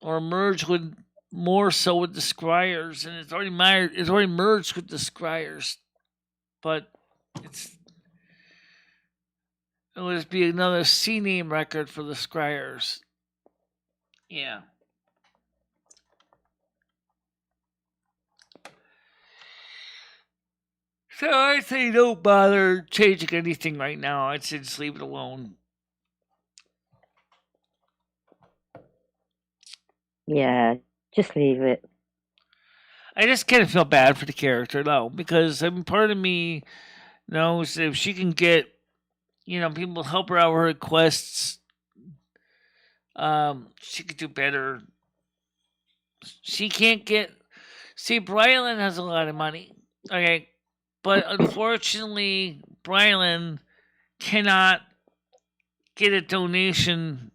or merged with more so with the Scryers, and it's already merged with the Scryers, but It would be another C name record for the Scryers. Yeah. So I say don't bother changing anything right now. I'd say just leave it alone. Yeah, just leave it. I just kind of feel bad for the character though, because I mean, part of me knows if she can get, people help her out with her quests, she could do better. She can't get. See, Brylan has a lot of money, okay, but unfortunately, Brylan cannot get a donation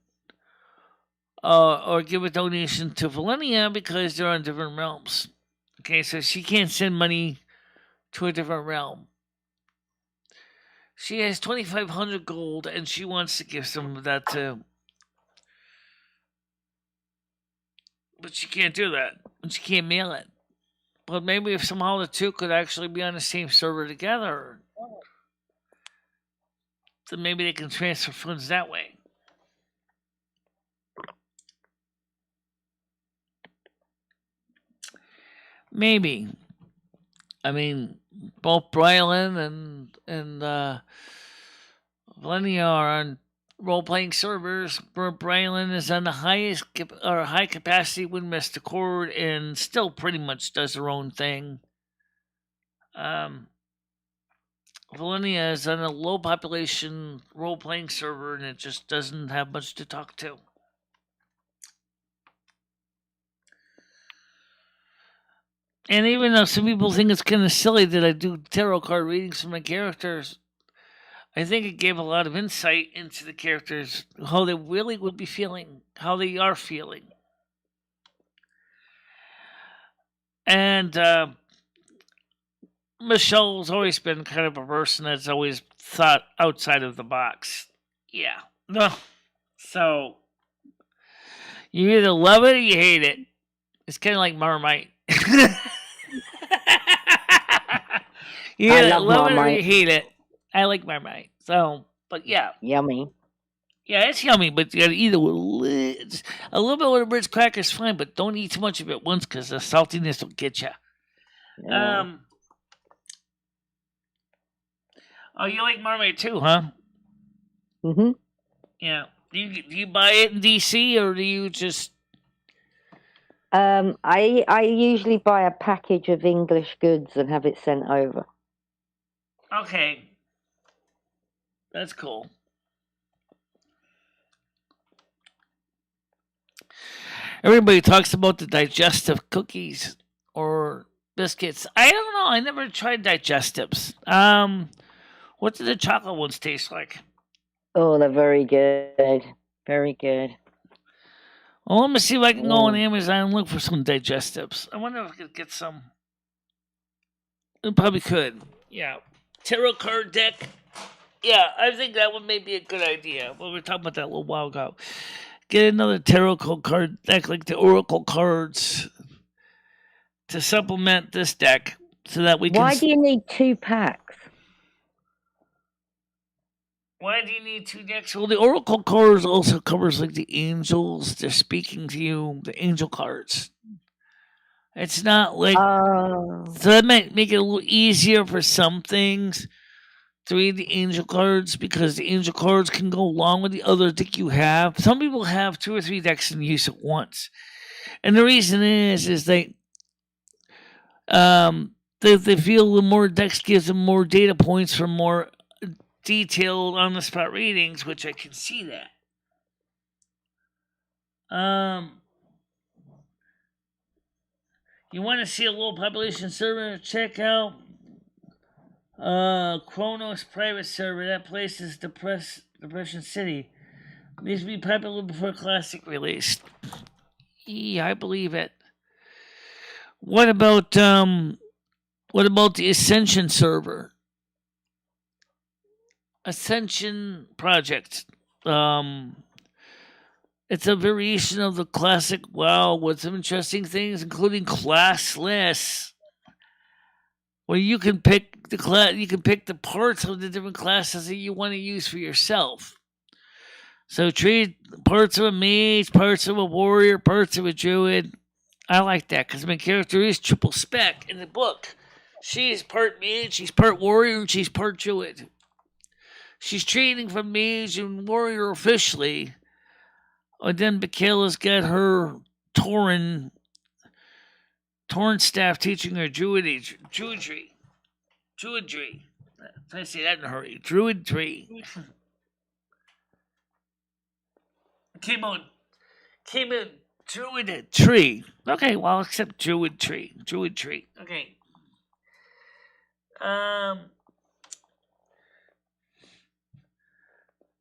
or give a donation to Valenia because they're on different realms. Okay, so she can't send money to a different realm. She has 2,500 gold and she wants to give some of that to. But she can't do that. And she can't mail it. But maybe if somehow the two could actually be on the same server together, then maybe they can transfer funds that way. Maybe. I mean, both Brylan and Valenia are on role playing servers where Brylan is on the highest or high capacity when missed accord and still pretty much does her own thing. Valenia is on a low population role playing server and it just doesn't have much to talk to. And even though some people think it's kind of silly that I do tarot card readings for my characters, I think it gave a lot of insight into the characters, how they really would be feeling, how they are feeling. And Michelle's always been kind of a person that's always thought outside of the box. Yeah. No. So, you either love it or you hate it. It's kind of like Marmite. You either love it or you hate it. I like Marmite. So, but yeah. Yummy. Yeah, it's yummy, but you gotta eat it with a little bit with a Ritz cracker is fine, but don't eat too much of it once because the saltiness will get you. Yeah. Oh, you like Marmite too, huh? Mhm. Yeah. Do you buy it in DC or do you just? I usually buy a package of English goods and have it sent over. Okay. That's cool. Everybody talks about the digestive cookies or biscuits. I don't know. I never tried digestives. What do the chocolate ones taste like? Oh, they're very good. Very good. Well, let me see if I can go on Amazon and look for some digestives. I wonder if I could get some. I probably could. Yeah. Tarot card deck. Yeah, I think that one may be a good idea. We were talking about that a little while ago. Get another tarot card deck like the Oracle cards to supplement this deck so that we can. Why do you need 2 packs? Why do you need 2 decks? Well, the Oracle cards also covers like the angels. They're speaking to you. The angel cards. It's not like so that might make it a little easier for some things to read the angel cards because the angel cards can go along with the other deck you have. Some people have 2 or 3 decks in use at once, and the reason is they feel the more decks gives them more data points for more detailed on the spot readings, which I can see that. You want to see a low population server? Check out Chronos private server. That place is Depression City. It needs to be popular before Classic released. Yeah, I believe it. What about the Ascension server? Ascension Project. It's a variation of the classic WoW with some interesting things, including classless. where you can pick the class. You can pick the parts of the different classes that you want to use for yourself. So trade parts of a mage, parts of a warrior, parts of a druid. I like that because my character is triple spec in the book. She's part mage, she's part warrior, and she's part druid. She's training from mage and warrior officially. And then Michele's got her Tauren staff teaching her druidry. I say that in a hurry. Druidry. Came in Druid tree. Okay, well, I'll accept Druid tree. Okay.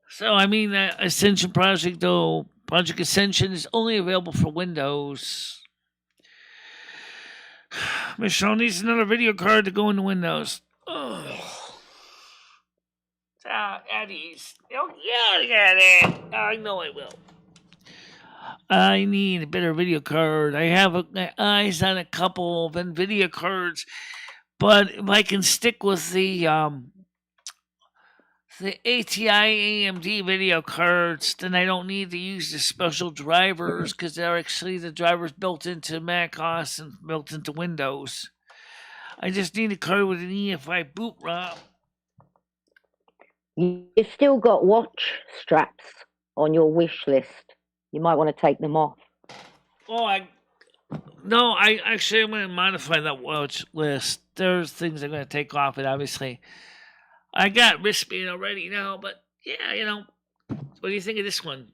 So I mean that Ascension Project Ascension is only available for Windows. Michelle needs another video card to go into Windows. At ease. Oh, yeah, I got it. I know I will. I need a better video card. I have my eyes on a couple of NVIDIA cards, but if I can stick with the ATI AMD video cards, then I don't need to use the special drivers because they're actually the drivers built into macOS and built into Windows. I just need a card with an EFI boot ROM. You've still got watch straps on your wish list. You might want to take them off. Oh, I'm going to modify that watch list. There's things I'm going to take off it, obviously. I got wristband already now, but yeah, what do you think of this one?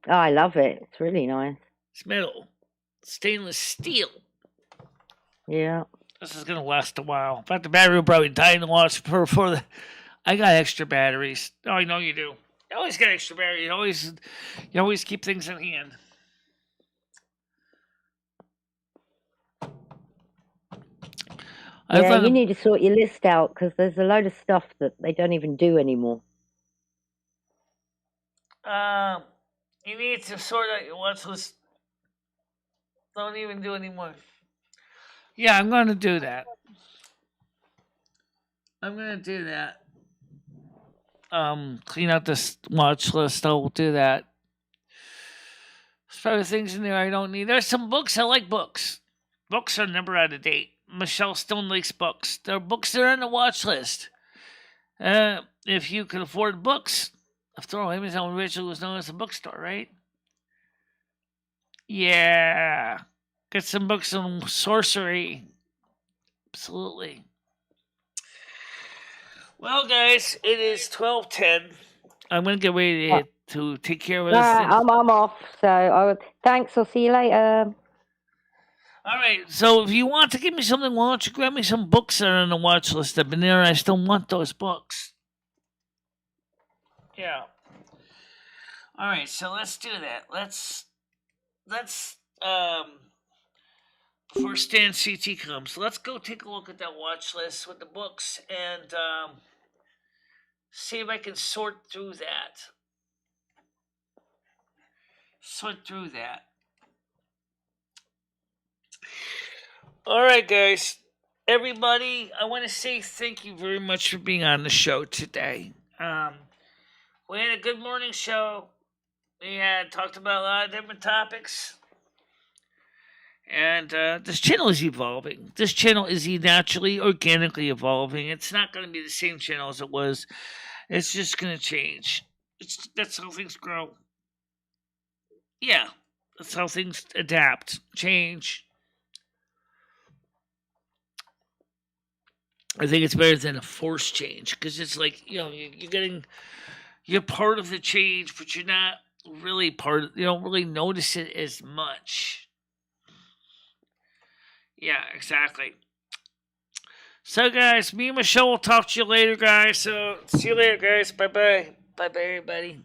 Oh, I love it. It's really nice. It's metal. Stainless steel. Yeah. This is going to last a while. In fact, the battery will probably die in the watch before the... I got extra batteries. Oh, I know you do. You always got extra batteries. You always keep things in hand. Yeah, you need to sort your list out because there's a load of stuff that they don't even do anymore. You need to sort out your watch list. Don't even do anymore. Yeah, I'm going to do that. Clean out this watch list. I'll do that. There's probably things in there I don't need. There's some books. I like books. Books are never out of date. Michelle Stone likes books. There are books that are on the watch list. If you can afford books, after all, Amazon originally was known as a bookstore, right? Yeah. Get some books on sorcery. Absolutely. Well, guys, it is 12:10. I'm going to get ready to take care of this. I'm off. So thanks. I'll see you later. All right. So if you want to give me something, why don't you grab me some books that are on the watch list? I've been there and I still want those books. Yeah. All right. So let's do that. Let's before Stan CT comes, let's go take a look at that watch list with the books and see if I can sort through that. All right, guys. Everybody, I want to say thank you very much for being on the show today. We had a good morning show. We had talked about a lot of different topics. And this channel is evolving. This channel is naturally, organically evolving. It's not going to be the same channel as it was. It's just going to change. That's how things grow. Yeah, that's how things adapt, change. I think it's better than a forced change because it's like, you're part of the change, but you're not really you don't really notice it as much. Yeah, exactly. So, guys, me and Michelle will talk to you later, guys. So, see you later, guys. Bye-bye. Bye-bye, everybody.